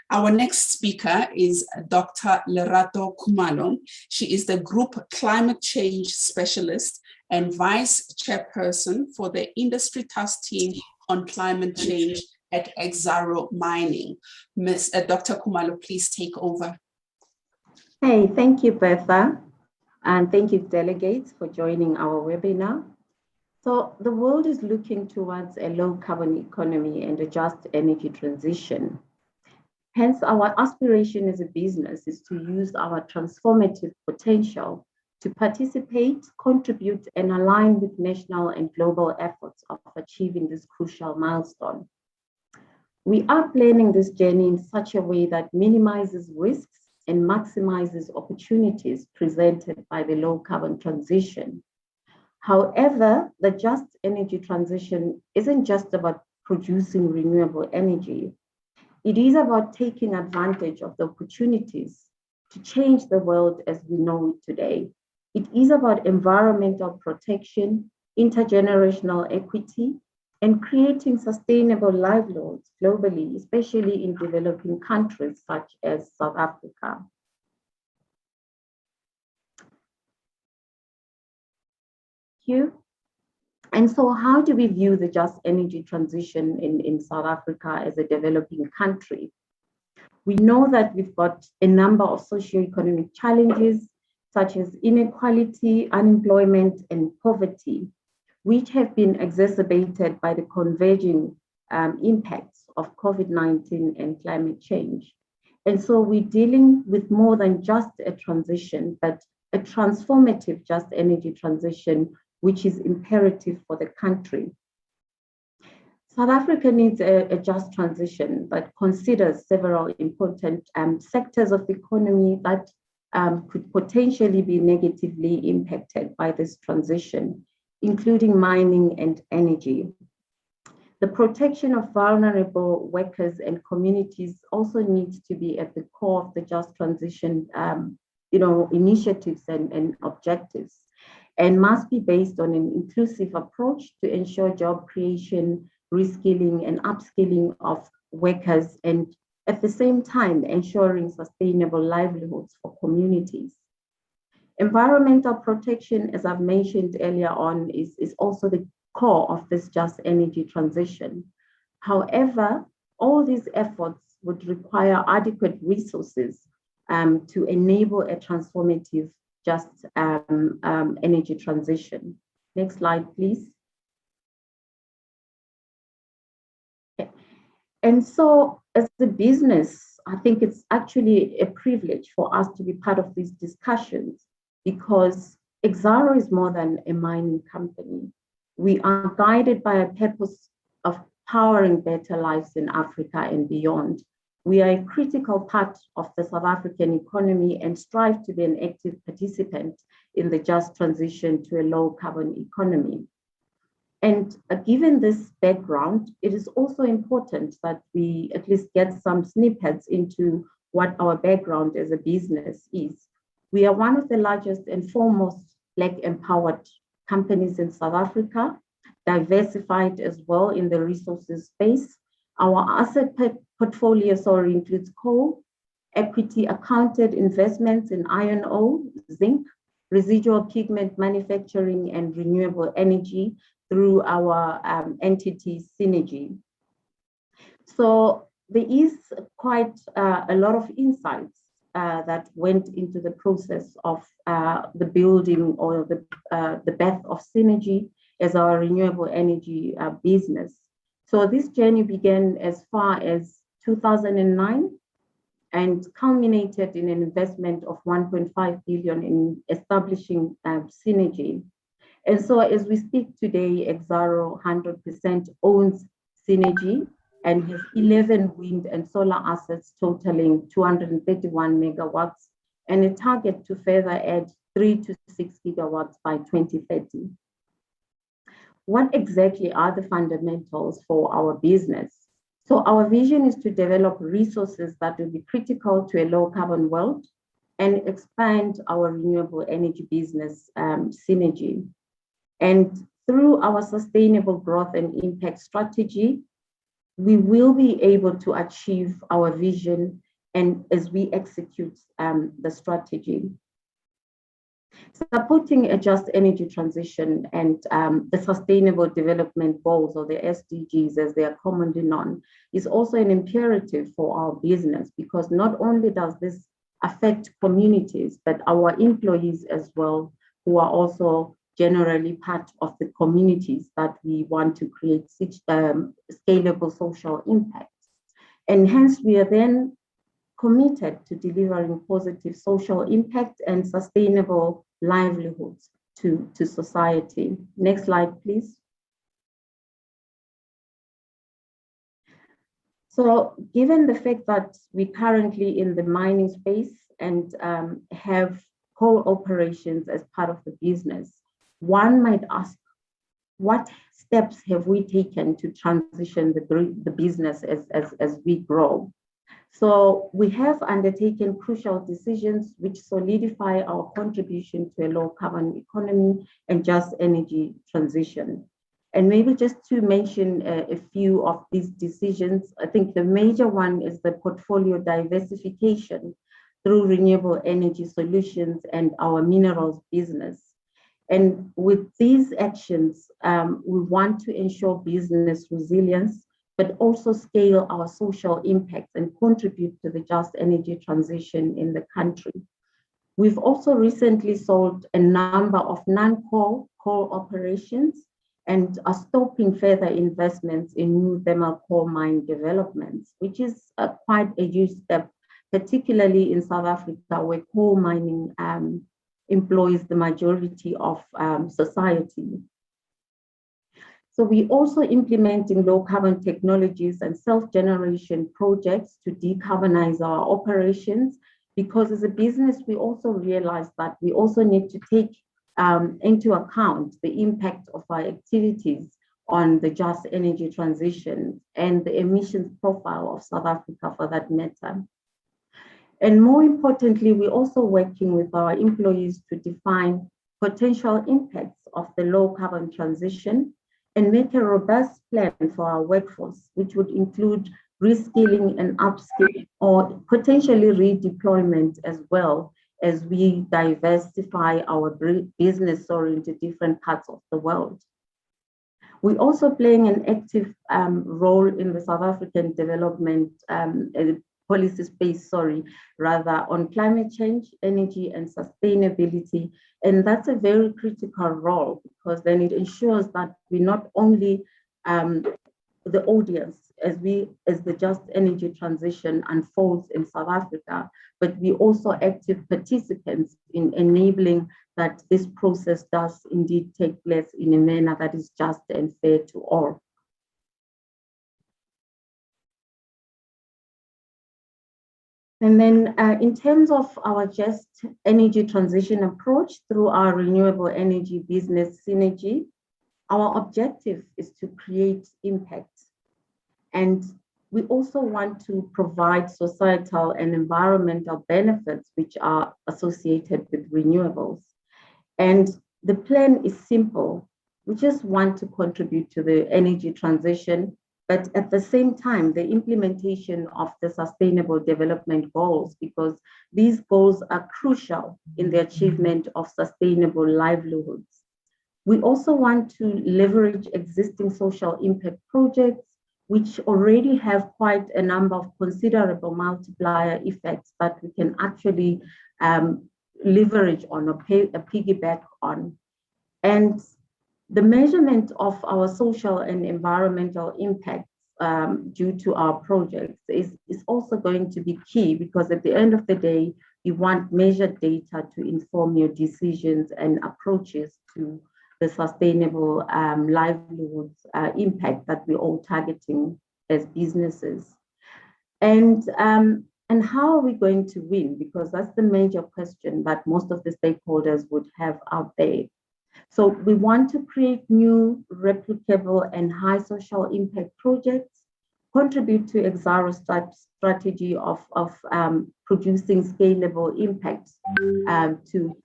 Our next speaker is Dr. Lerato Khumalo. She is the Group Climate Change Specialist and Vice Chairperson for the Industry Task Team on Climate Change at Exxaro Mining. Dr. Khumalo, please take over. Hey, thank you, Bertha, and thank you, delegates, for joining our webinar. So the world is looking towards a low-carbon economy and a just energy transition. Hence, our aspiration as a business is to use our transformative potential to participate, contribute, and align with national and global efforts of achieving this crucial milestone. We are planning this journey in such a way that minimizes risks and maximizes opportunities presented by the low-carbon transition. However, the just energy transition isn't just about producing renewable energy. It is about taking advantage of the opportunities to change the world as we know it today. It is about environmental protection, intergenerational equity, and creating sustainable livelihoods globally, especially in developing countries such as South Africa. Thank you. And so how do we view the just energy transition in South Africa as a developing country? We know that we've got a number of socioeconomic challenges, such as inequality, unemployment, and poverty, which have been exacerbated by the converging impacts of COVID-19 and climate change. And so we're dealing with more than just a transition, but a transformative just energy transition, which is imperative for the country. South Africa needs a just transition that considers several important sectors of the economy that could potentially be negatively impacted by this transition, including mining and energy. The protection of vulnerable workers and communities also needs to be at the core of the just transition initiatives and objectives, and must be based on an inclusive approach to ensure job creation, reskilling and upskilling of workers, and at the same time ensuring sustainable livelihoods for communities. Environmental protection, as I've mentioned earlier on, is also the core of this just energy transition. However, all these efforts would require adequate resources to enable a transformative just energy transition. Next slide, please. Okay. And so as a business, I think it's actually a privilege for us to be part of these discussions, because Exxaro is more than a mining company. We are guided by a purpose of powering better lives in Africa and beyond. We are a critical part of the South African economy and strive to be an active participant in the just transition to a low carbon economy. And given this background, it is also important that we at least get some snippets into what our background as a business is. We are one of the largest and foremost Black empowered companies in South Africa, diversified as well in the resources space. Our asset portfolio includes coal, equity accounted investments in iron ore, zinc, residual pigment manufacturing, and renewable energy through our entity Synergy. So there is quite a lot of insights that went into the process of the building or the birth of Synergy as our renewable energy business. So this journey began as far as 2009 and culminated in an investment of 1.5 billion in establishing Synergy. And so as we speak today, Exxaro 100% owns Synergy and has 11 wind and solar assets totaling 231 megawatts and a target to further add 3 to 6 gigawatts by 2030. What exactly are the fundamentals for our business? So our vision is to develop resources that will be critical to a low carbon world and expand our renewable energy business Synergy. And through our sustainable growth and impact strategy, we will be able to achieve our vision and as we execute the strategy. Supporting a just energy transition and the Sustainable Development Goals, or the SDGs as they are commonly known, is also an imperative for our business, because not only does this affect communities, but our employees as well, who are also generally part of the communities that we want to create such scalable social impact. And hence we are then committed to delivering positive social impact and sustainable livelihoods to society. Next slide, please. So given the fact that we're currently in the mining space and have coal operations as part of the business, one might ask, what steps have we taken to transition the business as we grow? So we have undertaken crucial decisions which solidify our contribution to a low carbon economy and just energy transition. And maybe just to mention a few of these decisions, I think the major one is the portfolio diversification through renewable energy solutions and our minerals business. And with these actions, we want to ensure business resilience, but also scale our social impact and contribute to the just energy transition in the country. We've also recently sold a number of non-core coal operations and are stopping further investments in new thermal coal mine developments, which is quite a huge step, particularly in South Africa, where coal mining employs the majority of society. So we're also implementing low carbon technologies and self-generation projects to decarbonize our operations, because as a business, we also realize that we also need to take into account the impact of our activities on the just energy transition and the emissions profile of South Africa for that matter. And more importantly, we're also working with our employees to define potential impacts of the low carbon transition and make a robust plan for our workforce, which would include reskilling and upskilling or potentially redeployment as well as we diversify our business into different parts of the world. We're also playing an active role in the South African development policy space, on climate change, energy, and sustainability. And that's a very critical role, because then it ensures that we not only the audience as the just energy transition unfolds in South Africa, but we also active participants in enabling that this process does indeed take place in a manner that is just and fair to all. And then in terms of our just energy transition approach through our renewable energy business Synergy, our objective is to create impact. And we also want to provide societal and environmental benefits which are associated with renewables. And the plan is simple. We just want to contribute to the energy transition, but at the same time, the implementation of the Sustainable Development Goals, because these goals are crucial in the achievement of sustainable livelihoods. We also want to leverage existing social impact projects, which already have quite a number of considerable multiplier effects that we can actually leverage on or a piggyback on. And the measurement of our social and environmental impacts due to our projects is also going to be key, because at the end of the day, you want measured data to inform your decisions and approaches to the sustainable livelihoods impact that we're all targeting as businesses. And how are we going to win? Because that's the major question that most of the stakeholders would have out there. So we want to create new, replicable, and high social impact projects, contribute to Exxaro's strategy of producing scalable impacts to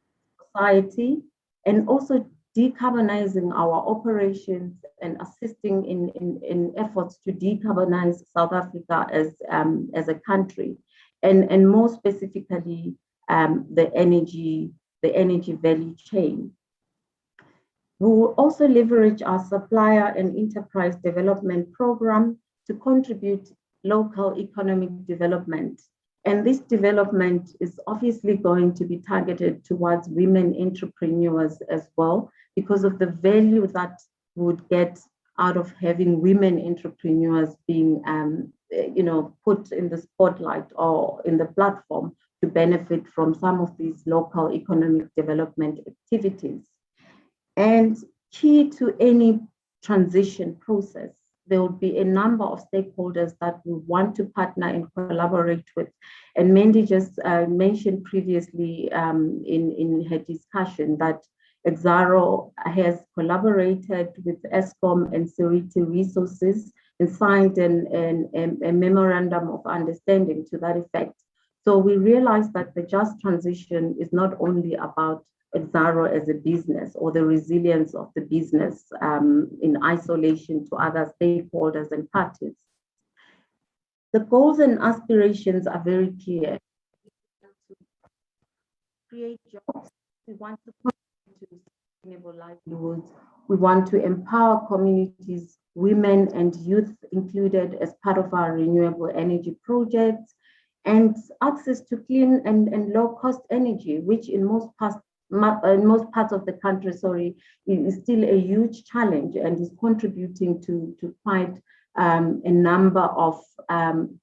society, and also decarbonizing our operations and assisting in efforts to decarbonize South Africa as a country, and more specifically the energy value chain. We will also leverage our supplier and enterprise development program to contribute local economic development. And this development is obviously going to be targeted towards women entrepreneurs as well, because of the value that we would get out of having women entrepreneurs being put in the spotlight or in the platform to benefit from some of these local economic development activities. And key to any transition process, there will be a number of stakeholders that we want to partner and collaborate with. And Mandy just mentioned previously in her discussion that Exxaro has collaborated with Eskom and Seriti Resources and signed a memorandum of understanding to that effect. So we realize that the just transition is not only about Exxaro as a business or the resilience of the business in isolation to other stakeholders and parties. The goals and aspirations are very clear. Create jobs. We want to contribute to sustainable livelihoods. We want to empower communities, women and youth included as part of our renewable energy projects, and access to clean and low-cost energy, which in most parts of the country, is still a huge challenge and is contributing to quite a number of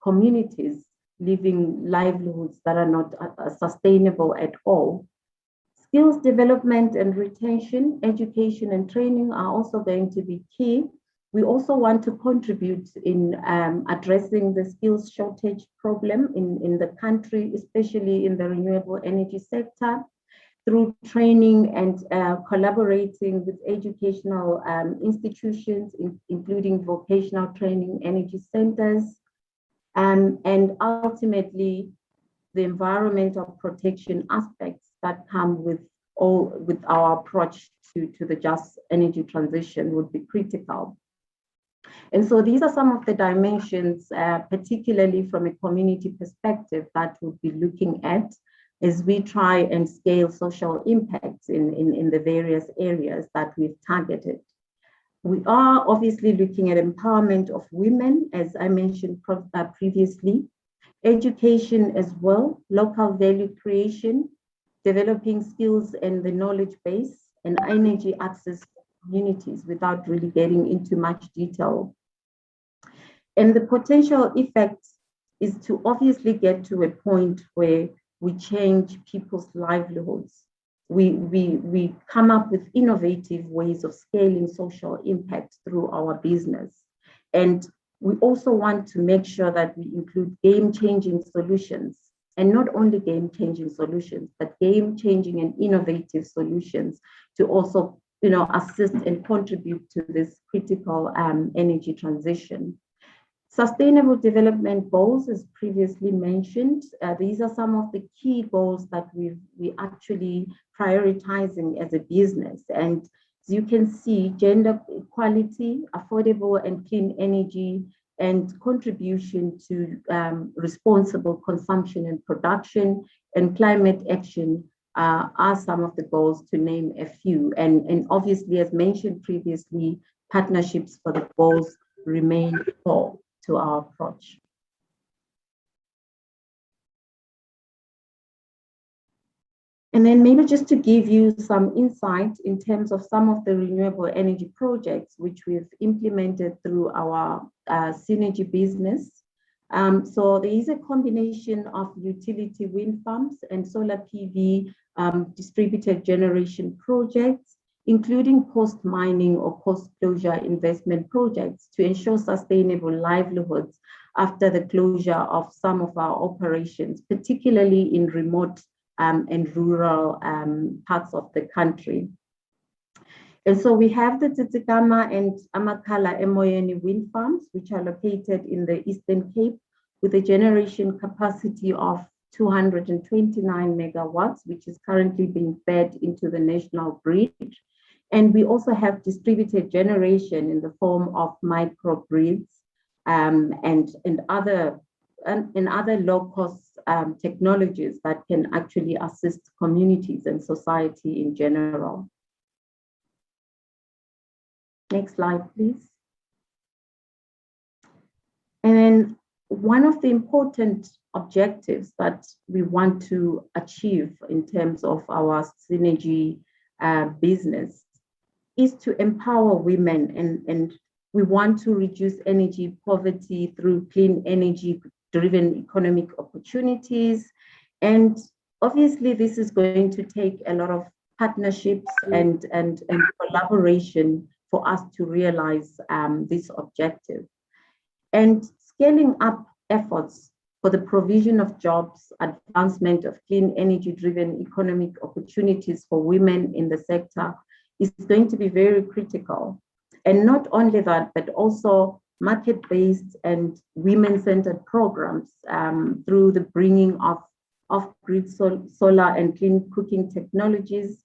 communities living livelihoods that are not sustainable at all. Skills development and retention, education and training are also going to be key. We also want to contribute in addressing the skills shortage problem in the country, especially in the renewable energy sector, through training and collaborating with educational institutions, including vocational training energy centers, and ultimately the environmental protection aspects that come with our approach to the just energy transition would be critical. And so these are some of the dimensions, particularly from a community perspective, that we'll be looking at as we try and scale social impacts in the various areas that we've targeted. We are obviously looking at empowerment of women, as I mentioned previously, education as well, local value creation, developing skills and the knowledge base, and energy access to communities without really getting into much detail. And the potential effect is to obviously get to a point where we change people's livelihoods. We come up with innovative ways of scaling social impact through our business. And we also want to make sure that we include game-changing solutions, and not only game-changing solutions, but game-changing and innovative solutions to also assist and contribute to this critical energy transition. Sustainable development goals, as previously mentioned, these are some of the key goals that we actually prioritizing as a business. And you can see, gender equality, affordable and clean energy, and contribution to responsible consumption and production, and climate action are some of the goals, to name a few. And obviously, as mentioned previously, partnerships for the goals remain core to our approach. And then maybe just to give you some insight in terms of some of the renewable energy projects which we've implemented through our synergy business. So there is a combination of utility wind farms and solar PV distributed generation projects, including post-mining or post-closure investment projects to ensure sustainable livelihoods after the closure of some of our operations, particularly in remote and rural parts of the country. And so we have the Tsitsikamma and Amakhala Emoyeni wind farms, which are located in the Eastern Cape with a generation capacity of 229 megawatts, which is currently being fed into the national grid. And we also have distributed generation in the form of microgrids and other low-cost technologies that can actually assist communities and society in general. Next slide, please. And then one of the important objectives that we want to achieve in terms of our synergy business is to empower women, and we want to reduce energy poverty through clean energy driven economic opportunities. And obviously this is going to take a lot of partnerships and collaboration for us to realize this objective. And scaling up efforts for the provision of jobs, advancement of clean energy driven economic opportunities for women in the sector is going to be very critical. And not only that, but also market-based and women-centered programs through the bringing of off-grid solar and clean cooking technologies,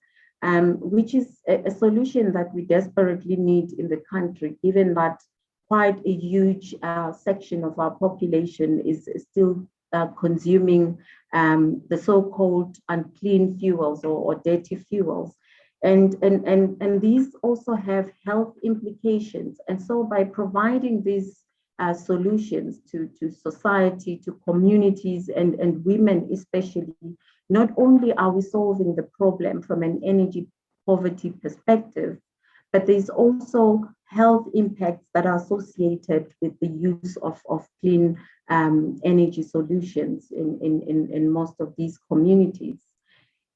which is a solution that we desperately need in the country, given that quite a huge section of our population is still consuming the so-called unclean fuels or dirty fuels. And these also have health implications. And so by providing these solutions to society, to communities and women especially, not only are we solving the problem from an energy poverty perspective, but there's also health impacts that are associated with the use of clean energy solutions in most of these communities.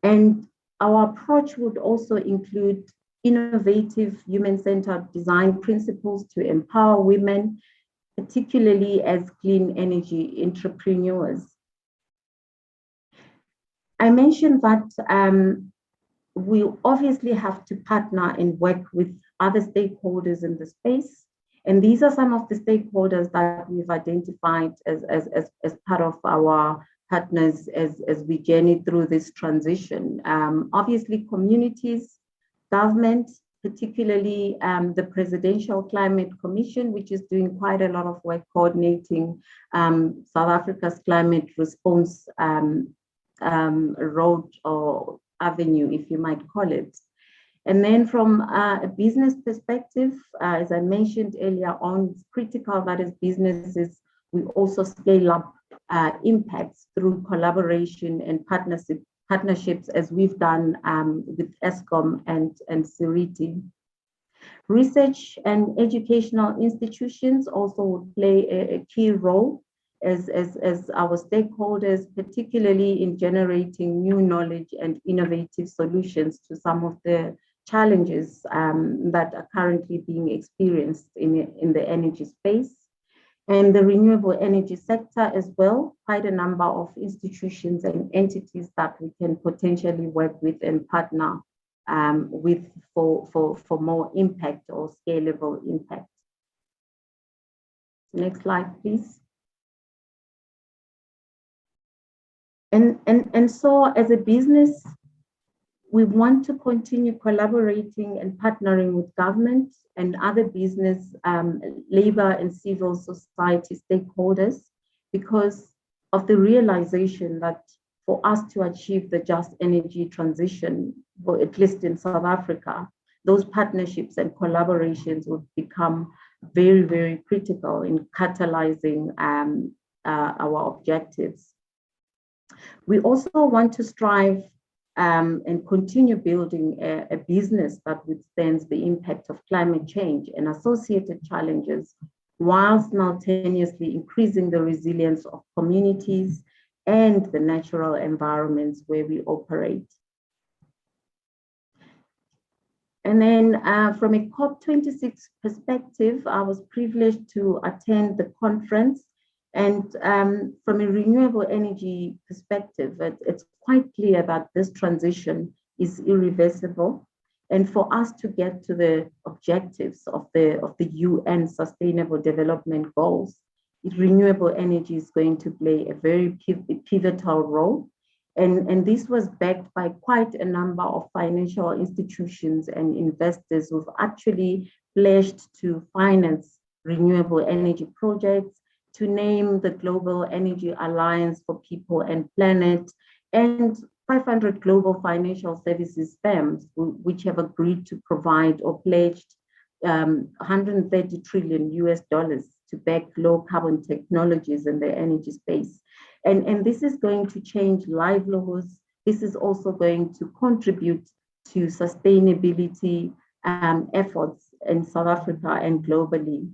And our approach would also include innovative human-centered design principles to empower women, particularly as clean energy entrepreneurs. I mentioned that we obviously have to partner and work with other stakeholders in the space. And these are some of the stakeholders that we've identified as part of our partners as we journey through this transition. Obviously, communities, government, particularly the Presidential Climate Commission, which is doing quite a lot of work coordinating South Africa's climate response road or avenue, if you might call it. And then from a business perspective, as I mentioned earlier on, it's critical that as businesses, we also scale up impacts through collaboration and partnerships as we've done with Eskom and Siriti. Research and educational institutions also would play a key role as our stakeholders, particularly in generating new knowledge and innovative solutions to some of the challenges that are currently being experienced in the energy space. And the renewable energy sector as well, quite a number of institutions and entities that we can potentially work with and partner with for more impact or scalable impact. Next slide, please. And so as a business, We want to continue collaborating and partnering with government and other business, labor and civil society stakeholders, because of the realization that for us to achieve the just energy transition, or at least in South Africa, those partnerships and collaborations would become very, very critical in catalyzing our objectives. We also want to strive and continue building a business that withstands the impact of climate change and associated challenges, while simultaneously increasing the resilience of communities and the natural environments where we operate. And then from a COP26 perspective, I was privileged to attend the conference. And from a renewable energy perspective, it's quite clear that this transition is irreversible. And for us to get to the objectives of the UN Sustainable Development Goals, renewable energy is going to play a very pivotal role. And this was backed by quite a number of financial institutions and investors who've actually pledged to finance renewable energy projects, to name the Global Energy Alliance for People and Planet, and 500 global financial services firms, which have agreed to provide or pledged $130 trillion to back low carbon technologies in the energy space. And this is going to change livelihoods. This is also going to contribute to sustainability efforts in South Africa and globally.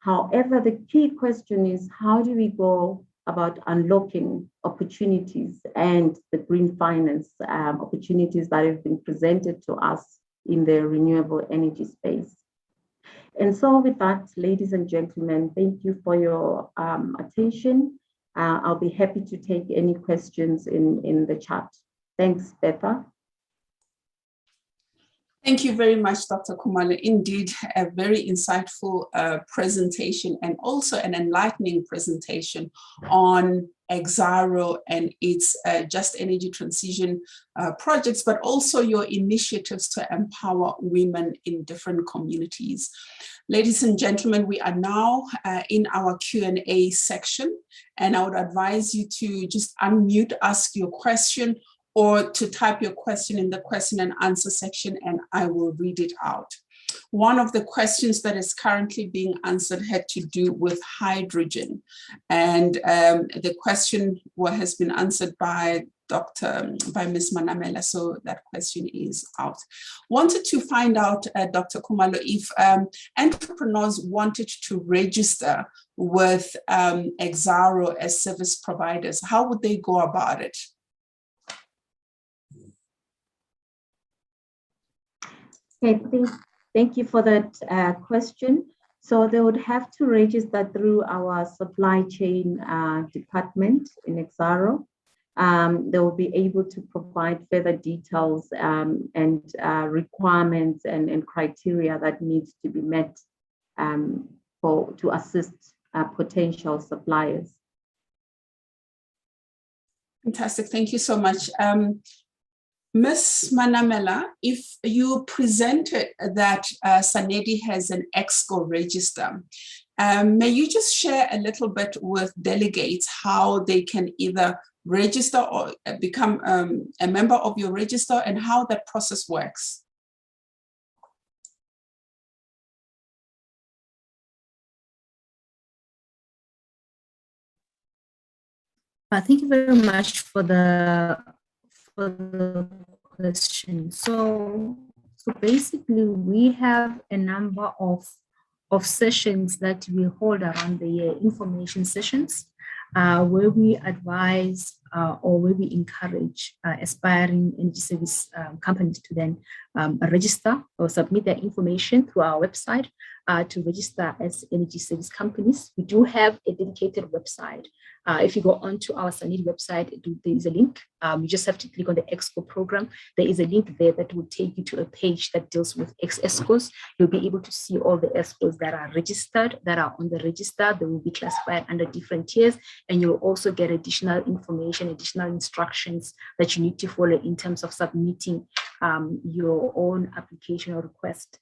However, the key question is, how do we go about unlocking opportunities and the green finance opportunities that have been presented to us in the renewable energy space? And so with that, ladies and gentlemen, thank you for your attention. I'll be happy to take any questions in the chat. Thanks, Betha. Thank you very much, Dr. Khumalo. Indeed, a very insightful presentation, and also an enlightening presentation on Exxaro and its just energy transition projects, but also your initiatives to empower women in different communities. Ladies and gentlemen, we are now in our Q&A section, and I would advise you to just unmute, ask your question, or to type your question in the question and answer section, and I will read it out. One of the questions that is currently being answered had to do with hydrogen. And the question has been answered by Ms. Manamela, so that question is out. Wanted to find out, Dr. Khumalo, if entrepreneurs wanted to register with Exxaro as service providers, how would they go about it? Okay, thank you for that question. So they would have to register through our supply chain department in Exxaro. They will be able to provide further details and requirements and criteria that needs to be met to assist potential suppliers. Fantastic, thank you so much. Ms. Manamela, if you presented that SANEDI has an EXCO register, may you just share a little bit with delegates how they can either register or become a member of your register and how that process works? Thank you very much for the question. So basically, we have a number of sessions that we hold around the year, information sessions, where we advise or where we encourage aspiring energy service companies to then register or submit their information through our website to register as energy service companies. We do have a dedicated website. If you go onto our SANEDI website, there is a link. You just have to click on the EXCO program. There is a link there that will take you to a page that deals with EXCOs. You'll be able to see all the EXCOs that are registered, that are on the register. They will be classified under different tiers, and you'll also get additional information information, additional instructions that you need to follow in terms of submitting your own application or request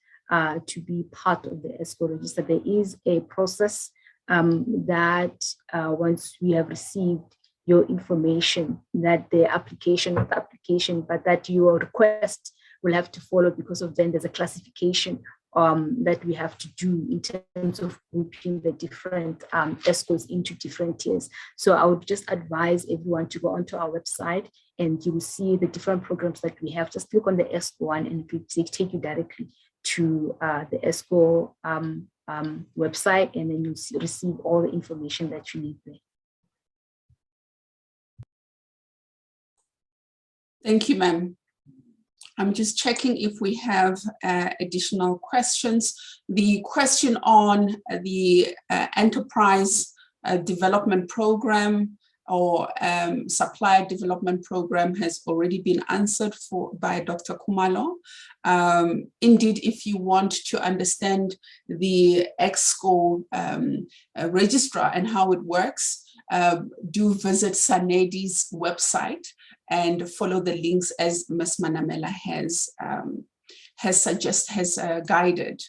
to be part of the ESCO register. There is a process that once we have received your information, that the application, not the application, but that your request will have to follow, because of then there's a classification that we have to do in terms of grouping the different ESCOs into different tiers. So I would just advise everyone to go onto our website and you will see the different programs that we have. Just click on the ESCO one and it will take you directly to the ESCO website, and then you receive all the information that you need there. Thank you, ma'am. I'm just checking if we have additional questions. The question on the enterprise development program or supplier development program has already been answered by Dr. Khumalo. Indeed, if you want to understand the ESCO registrar and how it works, do visit SANEDI's website and follow the links as Ms. Manamela has guided.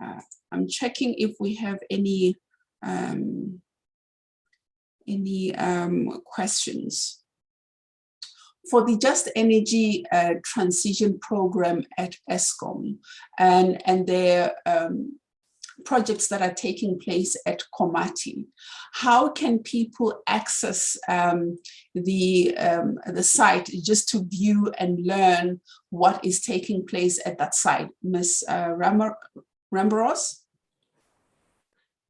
I'm checking if we have any questions. For the Just Energy Transition Program at Eskom and their projects that are taking place at Kumati, how can people access the site just to view and learn what is taking place at that site? Ms. Rambaros?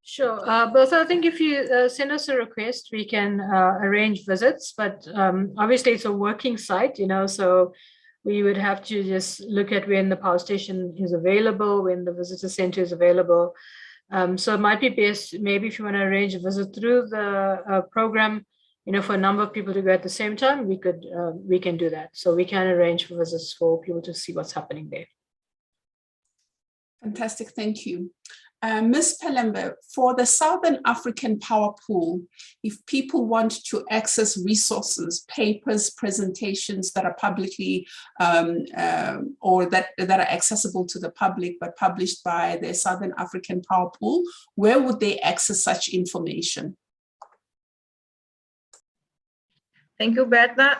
Sure, Bertha, I think if you send us a request, we can arrange visits, but obviously it's a working site, so we would have to just look at when the power station is available, when the visitor center is available. So it might be best, maybe if you want to arrange a visit through the program, for a number of people to go at the same time, we can do that. So we can arrange for visits for people to see what's happening there. Fantastic, thank you. Ms. Pelembe, for the Southern African Power Pool, if people want to access resources, papers, presentations that are publicly or that are accessible to the public but published by the Southern African Power Pool, where would they access such information? Thank you, Bertha.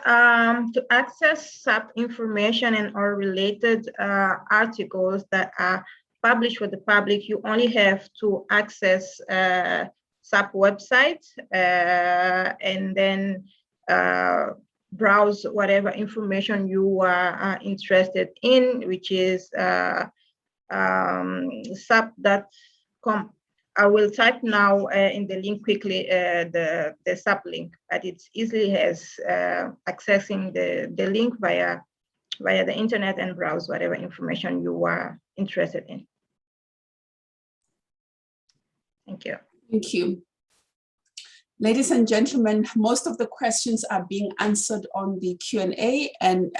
To access SAP information and or related articles that are published for the public, you only have to access SAP website and then browse whatever information you are interested in, which is sap.com. I will type now in the link quickly the SAP link, but it easily has accessing the link via the internet and browse whatever information you are interested in. Thank you. Thank you. Ladies and gentlemen, most of the questions are being answered on the Q&A and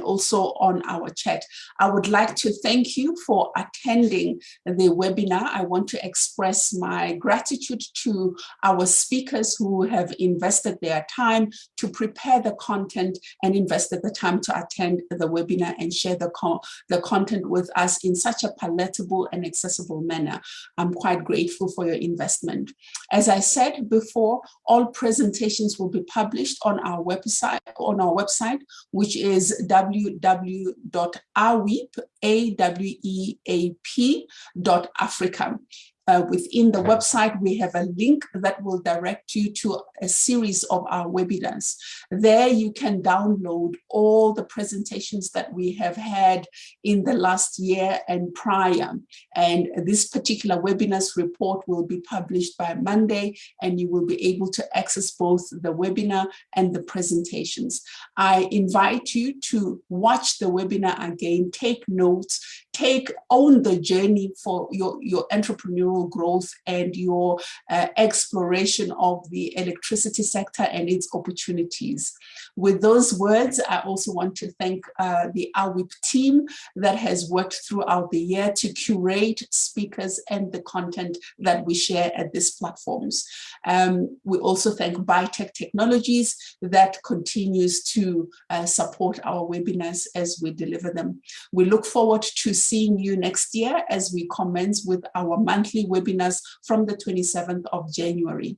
also on our chat. I would like to thank you for attending the webinar. I want to express my gratitude to our speakers who have invested their time to prepare the content and invested the time to attend the webinar and share the content with us in such a palatable and accessible manner. I'm quite grateful for your investment. As I said before, all presentations will be published on our website, which is www.AWEaP.Africa. Within the website, we have a link that will direct you to a series of our webinars. There you can download all the presentations that we have had in the last year and prior. And this particular webinars report will be published by Monday, and you will be able to access both the webinar and the presentations. I invite you to watch the webinar again, take notes, own the journey for your entrepreneurial growth and your exploration of the electricity sector and its opportunities. With those words, I also want to thank the AWEaP team that has worked throughout the year to curate speakers and the content that we share at these platforms. We also thank Biotech Technologies that continues to support our webinars as we deliver them. We look forward to seeing you next year as we commence with our monthly webinars from the 27th of January.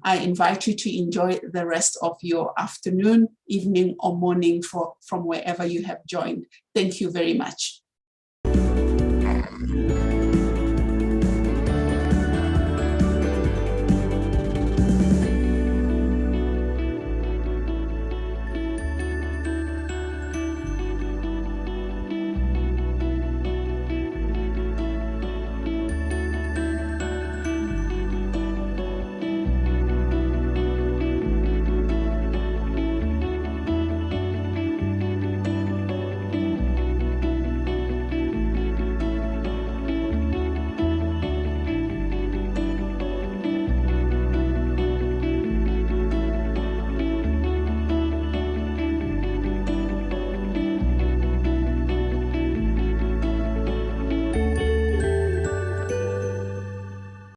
I invite you to enjoy the rest of your afternoon, evening, or morning from wherever you have joined. Thank you very much.